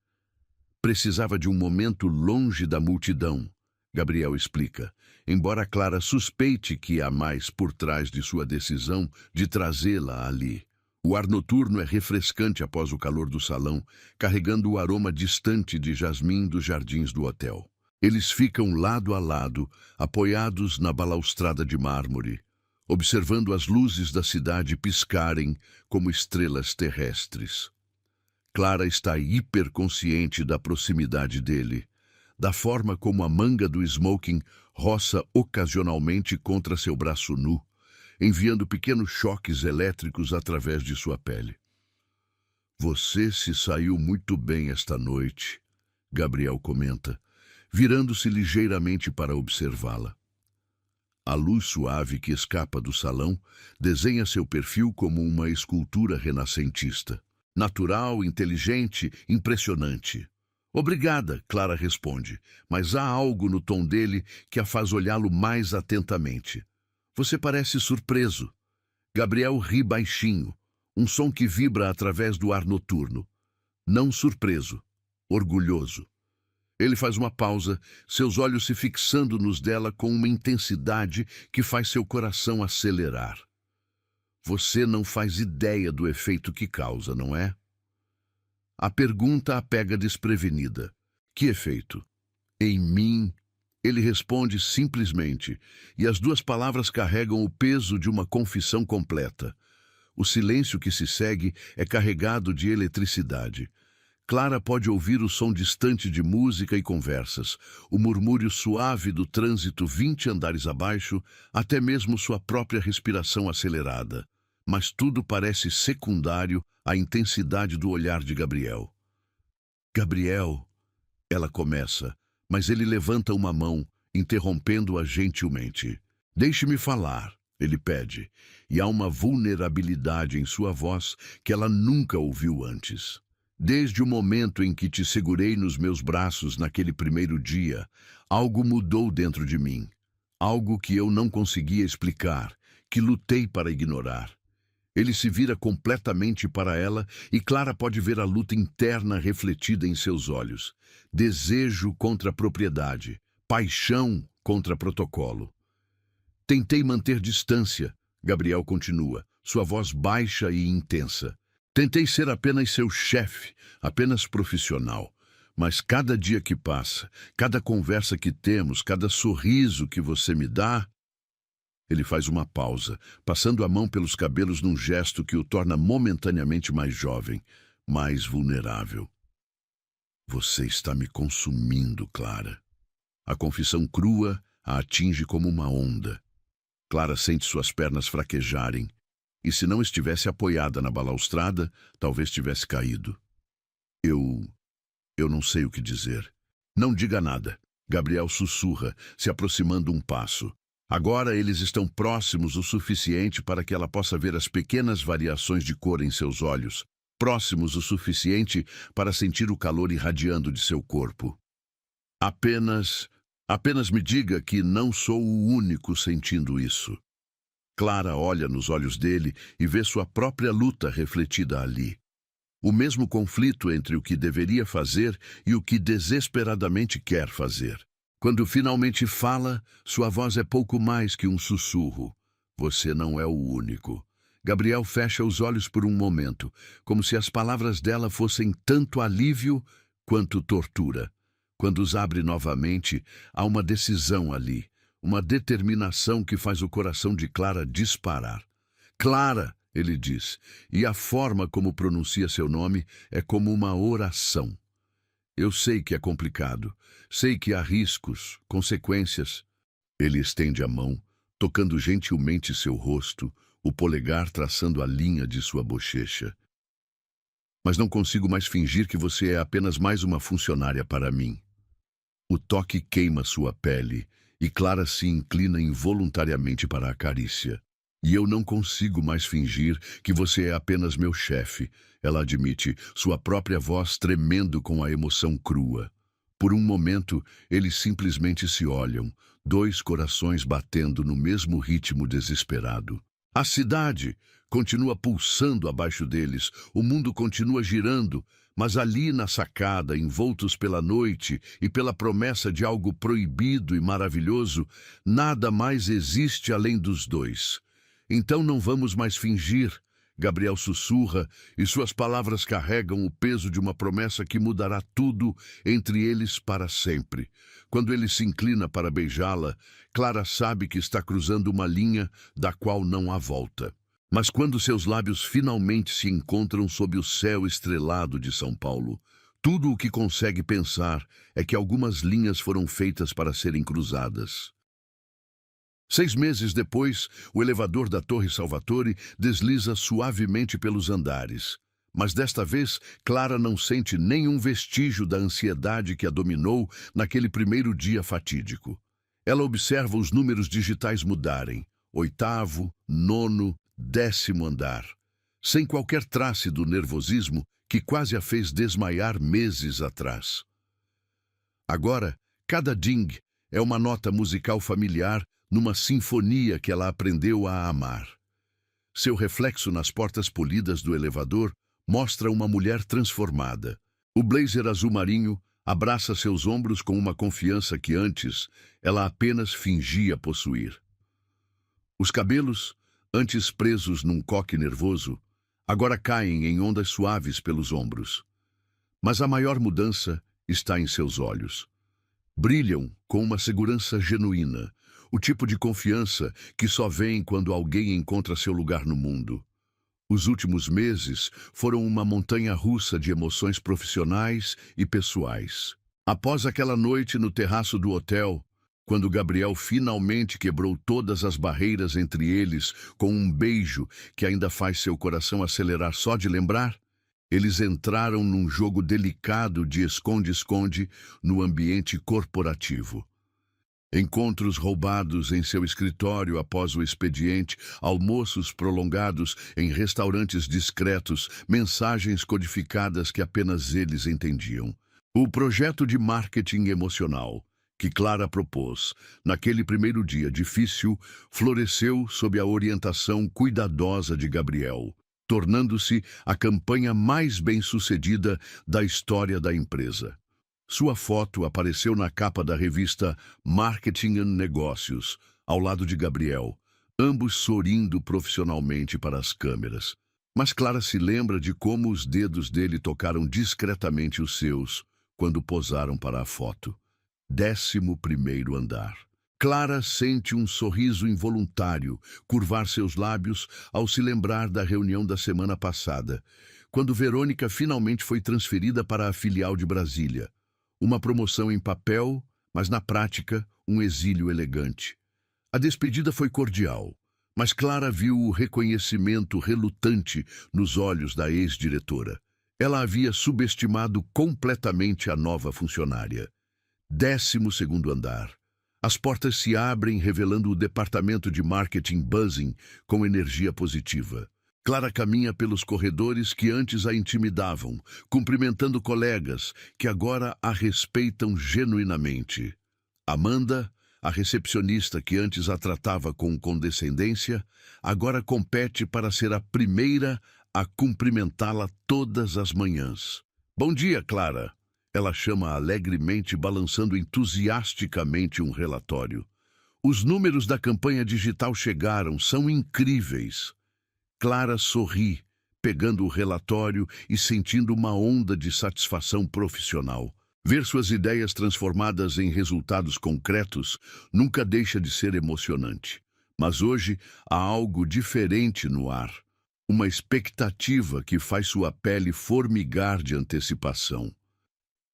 Speaker 1: Precisava de um momento longe da multidão, Gabriel explica, embora Clara suspeite que há mais por trás de sua decisão de trazê-la ali. O ar noturno é refrescante após o calor do salão, carregando o aroma distante de jasmim dos jardins do hotel. Eles ficam lado a lado, apoiados na balaustrada de mármore, observando as luzes da cidade piscarem como estrelas terrestres. Clara está hiperconsciente da proximidade dele, da forma como a manga do smoking roça ocasionalmente contra seu braço nu, enviando pequenos choques elétricos através de sua pele. "Você se saiu muito bem esta noite", Gabriel comenta, virando-se ligeiramente para observá-la. A luz suave que escapa do salão desenha seu perfil como uma escultura renascentista. Natural, inteligente, impressionante. "Obrigada", Clara responde, mas há algo no tom dele que a faz olhá-lo mais atentamente. "Você parece surpreso." Gabriel ri baixinho, um som que vibra através do ar noturno. Não surpreso, orgulhoso. Ele faz uma pausa, seus olhos se fixando nos dela com uma intensidade que faz seu coração acelerar. "Você não faz ideia do efeito que causa, não é?" A pergunta a pega desprevenida. "Que efeito?" "Em mim", ele responde simplesmente, e as duas palavras carregam o peso de uma confissão completa. O silêncio que se segue é carregado de eletricidade. Clara pode ouvir o som distante de música e conversas, o murmúrio suave do trânsito 20 andares abaixo, até mesmo sua própria respiração acelerada. Mas tudo parece secundário à intensidade do olhar de Gabriel. "Gabriel", ela começa, mas ele levanta uma mão, interrompendo-a gentilmente. "Deixe-me falar", ele pede, e há uma vulnerabilidade em sua voz que ela nunca ouviu antes. "Desde o momento em que te segurei nos meus braços naquele primeiro dia, algo mudou dentro de mim. Algo que eu não conseguia explicar, que lutei para ignorar." Ele se vira completamente para ela e Clara pode ver a luta interna refletida em seus olhos. Desejo contra propriedade, paixão contra protocolo. "Tentei manter distância", Gabriel continua, sua voz baixa e intensa. "Tentei ser apenas seu chefe, apenas profissional. Mas cada dia que passa, cada conversa que temos, cada sorriso que você me dá..." Ele faz uma pausa, passando a mão pelos cabelos num gesto que o torna momentaneamente mais jovem, mais vulnerável. "Você está me consumindo, Clara." A confissão crua a atinge como uma onda. Clara sente suas pernas fraquejarem, e se não estivesse apoiada na balaustrada, talvez tivesse caído. Eu não sei o que dizer." "Não diga nada", Gabriel sussurra, se aproximando um passo. Agora eles estão próximos o suficiente para que ela possa ver as pequenas variações de cor em seus olhos, próximos o suficiente para sentir o calor irradiando de seu corpo. Apenas me diga que não sou o único sentindo isso." Clara olha nos olhos dele e vê sua própria luta refletida ali. O mesmo conflito entre o que deveria fazer e o que desesperadamente quer fazer. Quando finalmente fala, sua voz é pouco mais que um sussurro. Você não é o único. Gabriel fecha os olhos por um momento, como se as palavras dela fossem tanto alívio quanto tortura. Quando os abre novamente, há uma decisão ali, uma determinação que faz o coração de Clara disparar. Clara, ele diz, e a forma como pronuncia seu nome é como uma oração. Eu sei que é complicado, sei que há riscos, consequências. Ele estende a mão, tocando gentilmente seu rosto, o polegar traçando a linha de sua bochecha. Mas não consigo mais fingir que você é apenas mais uma funcionária para mim. O toque queima sua pele e Clara se inclina involuntariamente para a carícia. E eu não consigo mais fingir que você é apenas meu chefe, ela admite, sua própria voz tremendo com a emoção crua. Por um momento, eles simplesmente se olham, dois corações batendo no mesmo ritmo desesperado. A cidade continua pulsando abaixo deles, o mundo continua girando, mas ali na sacada, envoltos pela noite e pela promessa de algo proibido e maravilhoso, nada mais existe além dos dois. Então não vamos mais fingir, Gabriel sussurra, e suas palavras carregam o peso de uma promessa que mudará tudo entre eles para sempre. Quando ele se inclina para beijá-la, Clara sabe que está cruzando uma linha da qual não há volta. Mas quando seus lábios finalmente se encontram sob o céu estrelado de São Paulo, tudo o que consegue pensar é que algumas linhas foram feitas para serem cruzadas. 6 meses depois, o elevador da Torre Salvatore desliza suavemente pelos andares. Mas desta vez, Clara não sente nenhum vestígio da ansiedade que a dominou naquele primeiro dia fatídico. Ela observa os números digitais mudarem. 8º, 9º, 10º andar. Sem qualquer trace do nervosismo que quase a fez desmaiar meses atrás. Agora, cada ding é uma nota musical familiar numa sinfonia que ela aprendeu a amar. Seu reflexo nas portas polidas do elevador mostra uma mulher transformada. O blazer azul marinho abraça seus ombros com uma confiança que antes ela apenas fingia possuir. Os cabelos, antes presos num coque nervoso, agora caem em ondas suaves pelos ombros. Mas a maior mudança está em seus olhos. Brilham com uma segurança genuína, o tipo de confiança que só vem quando alguém encontra seu lugar no mundo. Os últimos meses foram uma montanha-russa de emoções profissionais e pessoais. Após aquela noite no terraço do hotel, quando Gabriel finalmente quebrou todas as barreiras entre eles com um beijo que ainda faz seu coração acelerar só de lembrar, eles entraram num jogo delicado de esconde-esconde no ambiente corporativo. Encontros roubados em seu escritório após o expediente, almoços prolongados em restaurantes discretos, mensagens codificadas que apenas eles entendiam. O projeto de marketing emocional que Clara propôs naquele primeiro dia difícil floresceu sob a orientação cuidadosa de Gabriel, tornando-se a campanha mais bem-sucedida da história da empresa. Sua foto apareceu na capa da revista Marketing and Negócios, ao lado de Gabriel, ambos sorrindo profissionalmente para as câmeras. Mas Clara se lembra de como os dedos dele tocaram discretamente os seus quando posaram para a foto. 11º andar. Clara sente um sorriso involuntário curvar seus lábios ao se lembrar da reunião da semana passada, quando Verônica finalmente foi transferida para a filial de Brasília. Uma promoção em papel, mas na prática, um exílio elegante. A despedida foi cordial, mas Clara viu o reconhecimento relutante nos olhos da ex-diretora. Ela havia subestimado completamente a nova funcionária. 12º andar. As portas se abrem revelando o departamento de marketing buzzing com energia positiva. Clara caminha pelos corredores que antes a intimidavam, cumprimentando colegas que agora a respeitam genuinamente. Amanda, a recepcionista que antes a tratava com condescendência, agora compete para ser a primeira a cumprimentá-la todas as manhãs. Bom dia, Clara. Ela chama alegremente, balançando entusiasticamente um relatório. Os números da campanha digital chegaram, são incríveis. Clara sorri, pegando o relatório e sentindo uma onda de satisfação profissional. Ver suas ideias transformadas em resultados concretos nunca deixa de ser emocionante. Mas hoje há algo diferente no ar. Uma expectativa que faz sua pele formigar de antecipação.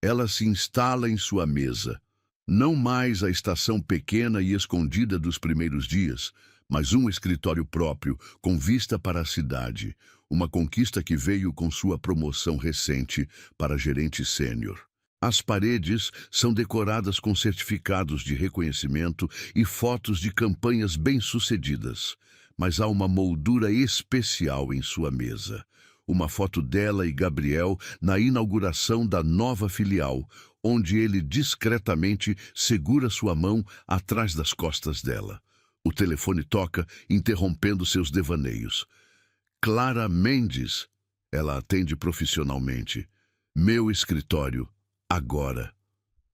Speaker 1: Ela se instala em sua mesa. Não mais a estação pequena e escondida dos primeiros dias, mas um escritório próprio, com vista para a cidade. Uma conquista que veio com sua promoção recente para gerente sênior. As paredes são decoradas com certificados de reconhecimento e fotos de campanhas bem-sucedidas. Mas há uma moldura especial em sua mesa. Uma foto dela e Gabriel na inauguração da nova filial, onde ele discretamente segura sua mão atrás das costas dela. O telefone toca, interrompendo seus devaneios. Clara Mendes. Ela atende profissionalmente. Meu escritório. Agora.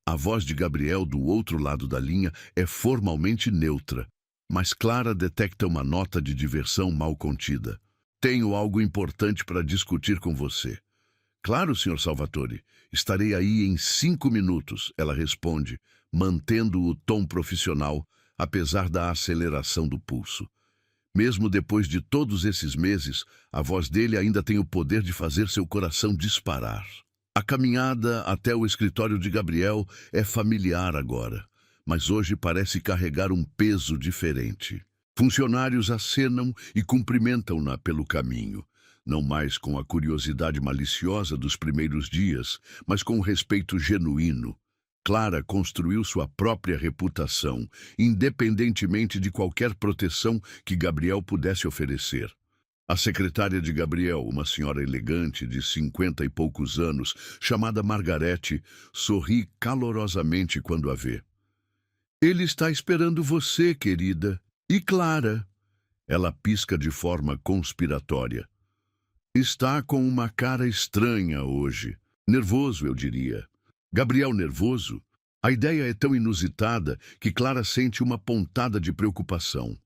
Speaker 1: A voz de Gabriel do outro lado da linha é formalmente neutra, mas Clara detecta uma nota de diversão mal contida. Tenho algo importante para discutir com você. Claro, Sr. Salvatore. Estarei aí em 5 minutos, ela responde, mantendo o tom profissional, apesar da aceleração do pulso. Mesmo depois de todos esses meses, a voz dele ainda tem o poder de fazer seu coração disparar. A caminhada até o escritório de Gabriel é familiar agora, mas hoje parece carregar um peso diferente. Funcionários acenam e cumprimentam-na pelo caminho, não mais com a curiosidade maliciosa dos primeiros dias, mas com um respeito genuíno. Clara construiu sua própria reputação, independentemente de qualquer proteção que Gabriel pudesse oferecer. A secretária de Gabriel, uma senhora elegante de 50 e poucos anos, chamada Margarete, sorri calorosamente quando a vê. Ele está esperando você, querida. E Clara? Ela pisca de forma conspiratória. Está com uma cara estranha hoje. Nervoso, eu diria. Gabriel nervoso? A ideia é tão inusitada que Clara sente uma pontada de preocupação.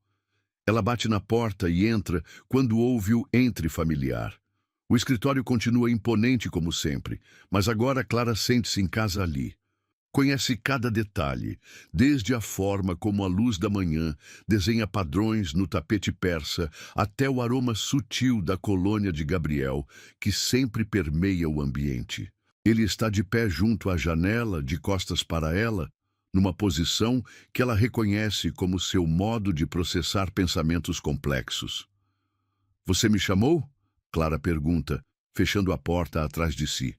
Speaker 1: Ela bate na porta e entra quando ouve o entre familiar. O escritório continua imponente como sempre, mas agora Clara sente-se em casa ali. Conhece cada detalhe, desde a forma como a luz da manhã desenha padrões no tapete persa até o aroma sutil da colônia de Gabriel, que sempre permeia o ambiente. Ele está de pé junto à janela, de costas para ela, numa posição que ela reconhece como seu modo de processar pensamentos complexos. Você me chamou? Clara pergunta, fechando a porta atrás de si.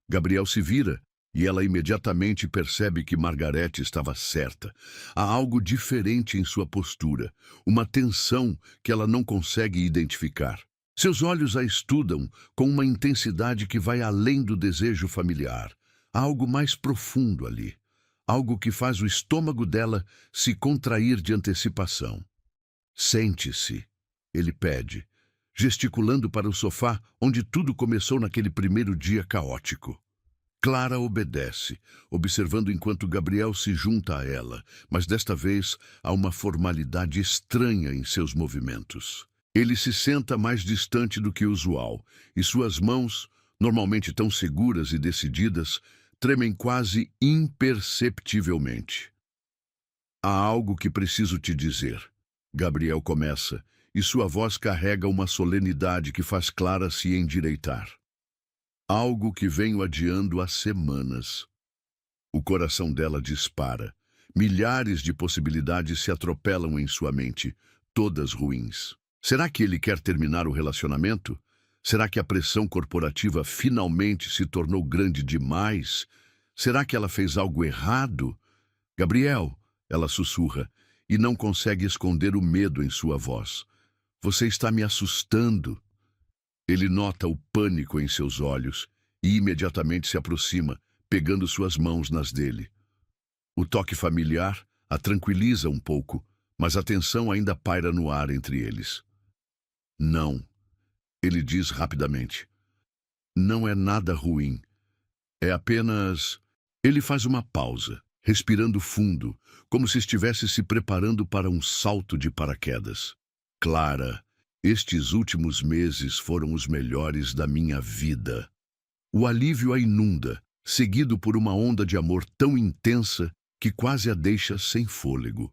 Speaker 1: Gabriel se vira, e ela imediatamente percebe que Margarete estava certa. Há algo diferente em sua postura, uma tensão que ela não consegue identificar. Seus olhos a estudam com uma intensidade que vai além do desejo familiar. Há algo mais profundo ali, algo que faz o estômago dela se contrair de antecipação. Sente-se, ele pede, gesticulando para o sofá onde tudo começou naquele primeiro dia caótico. Clara obedece, observando enquanto Gabriel se junta a ela, mas desta vez há uma formalidade estranha em seus movimentos. Ele se senta mais distante do que o usual, e suas mãos, normalmente tão seguras e decididas, tremem quase imperceptivelmente. Há algo que preciso te dizer. Gabriel começa, e sua voz carrega uma solenidade que faz Clara se endireitar. Algo que venho adiando há semanas. O coração dela dispara. Milhares de possibilidades se atropelam em sua mente, todas ruins. Será que ele quer terminar o relacionamento? Será que a pressão corporativa finalmente se tornou grande demais? Será que ela fez algo errado? Gabriel, ela sussurra, e não consegue esconder o medo em sua voz. Você está me assustando. Ele nota o pânico em seus olhos e imediatamente se aproxima, pegando suas mãos nas dele. O toque familiar a tranquiliza um pouco, mas a tensão ainda paira no ar entre eles. Não. Ele diz rapidamente. Não é nada ruim. É apenas... Ele faz uma pausa, respirando fundo, como se estivesse se preparando para um salto de paraquedas. Clara, estes últimos meses foram os melhores da minha vida. O alívio a inunda, seguido por uma onda de amor tão intensa que quase a deixa sem fôlego.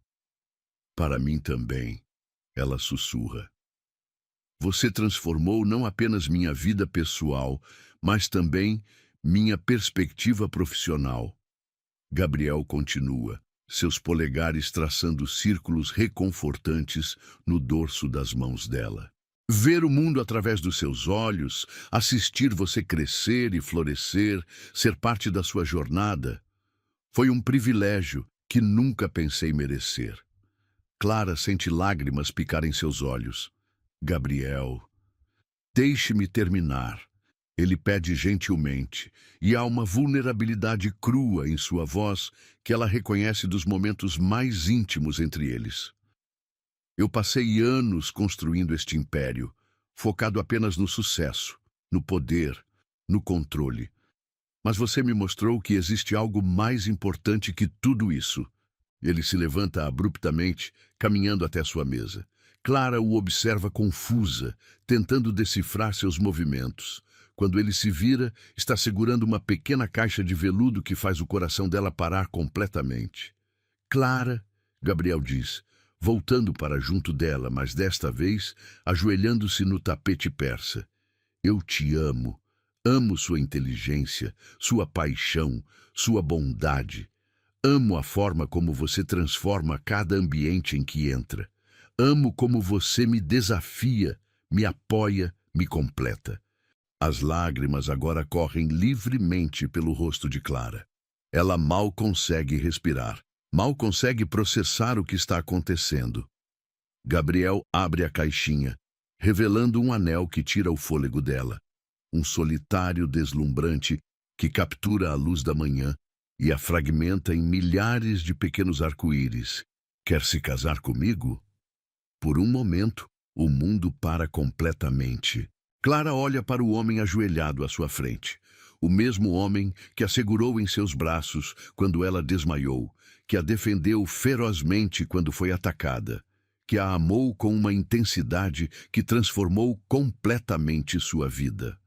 Speaker 1: Para mim também, ela sussurra. Você transformou não apenas minha vida pessoal, mas também minha perspectiva profissional. Gabriel continua, seus polegares traçando círculos reconfortantes no dorso das mãos dela. Ver o mundo através dos seus olhos, assistir você crescer e florescer, ser parte da sua jornada, foi um privilégio que nunca pensei merecer. Clara sente lágrimas picar em seus olhos. Gabriel, deixe-me terminar. Ele pede gentilmente, e há uma vulnerabilidade crua em sua voz que ela reconhece dos momentos mais íntimos entre eles. Eu passei anos construindo este império, focado apenas no sucesso, no poder, no controle. Mas você me mostrou que existe algo mais importante que tudo isso. Ele se levanta abruptamente, caminhando até sua mesa. Clara o observa confusa, tentando decifrar seus movimentos. Quando ele se vira, está segurando uma pequena caixa de veludo que faz o coração dela parar completamente. Clara, Gabriel diz, voltando para junto dela, mas desta vez ajoelhando-se no tapete persa. Eu te amo. Amo sua inteligência, sua paixão, sua bondade. Amo a forma como você transforma cada ambiente em que entra. Amo como você me desafia, me apoia, me completa. As lágrimas agora correm livremente pelo rosto de Clara. Ela mal consegue respirar, mal consegue processar o que está acontecendo. Gabriel abre a caixinha, revelando um anel que tira o fôlego dela. Um solitário deslumbrante que captura a luz da manhã e a fragmenta em milhares de pequenos arco-íris. Quer se casar comigo? Por um momento, o mundo para completamente. Clara olha para o homem ajoelhado à sua frente. O mesmo homem que a segurou em seus braços quando ela desmaiou, que a defendeu ferozmente quando foi atacada, que a amou com uma intensidade que transformou completamente sua vida.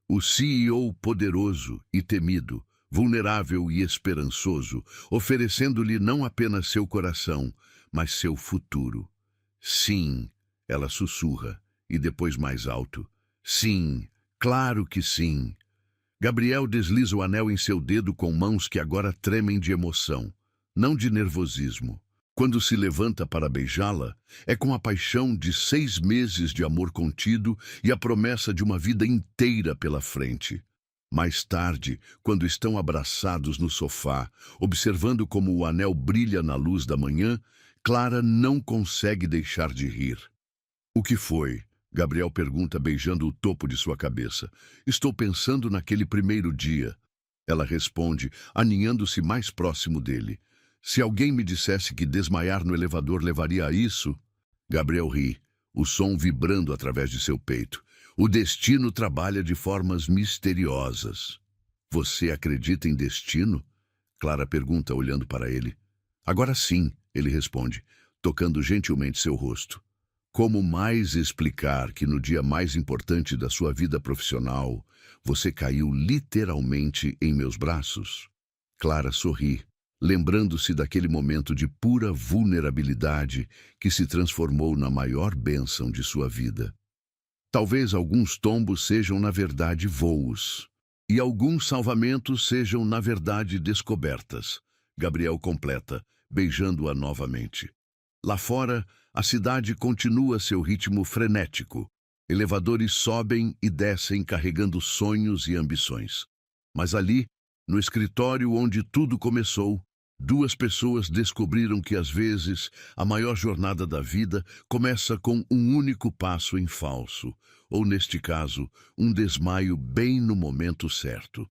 Speaker 1: O CEO poderoso e temido, vulnerável e esperançoso, oferecendo-lhe não apenas seu coração, mas seu futuro. Sim, ela sussurra, e depois mais alto. Sim, claro que sim. Gabriel desliza o anel em seu dedo com mãos que agora tremem de emoção, não de nervosismo. Quando se levanta para beijá-la, é com a paixão de 6 meses de amor contido e a promessa de uma vida inteira pela frente. Mais tarde, quando estão abraçados no sofá, observando como o anel brilha na luz da manhã, Clara não consegue deixar de rir. O que foi? Gabriel pergunta, beijando o topo de sua cabeça. Estou pensando naquele primeiro dia. Ela responde, aninhando-se mais próximo dele. Se alguém me dissesse que desmaiar no elevador levaria a isso... Gabriel ri, o som vibrando através de seu peito. O destino trabalha de formas misteriosas. Você acredita em destino? Clara pergunta, olhando para ele. Agora sim, ele responde, tocando gentilmente seu rosto. Como mais explicar que no dia mais importante da sua vida profissional, você caiu literalmente em meus braços? Clara sorri, lembrando-se daquele momento de pura vulnerabilidade que se transformou na maior bênção de sua vida. Talvez alguns tombos sejam, na verdade, voos, e alguns salvamentos sejam, na verdade, descobertas. Gabriel completa, beijando-a novamente. Lá fora, a cidade continua seu ritmo frenético. Elevadores sobem e descem carregando sonhos e ambições. Mas ali, no escritório onde tudo começou, 2 pessoas descobriram que, às vezes, a maior jornada da vida começa com um único passo em falso, ou, neste caso, um desmaio bem no momento certo.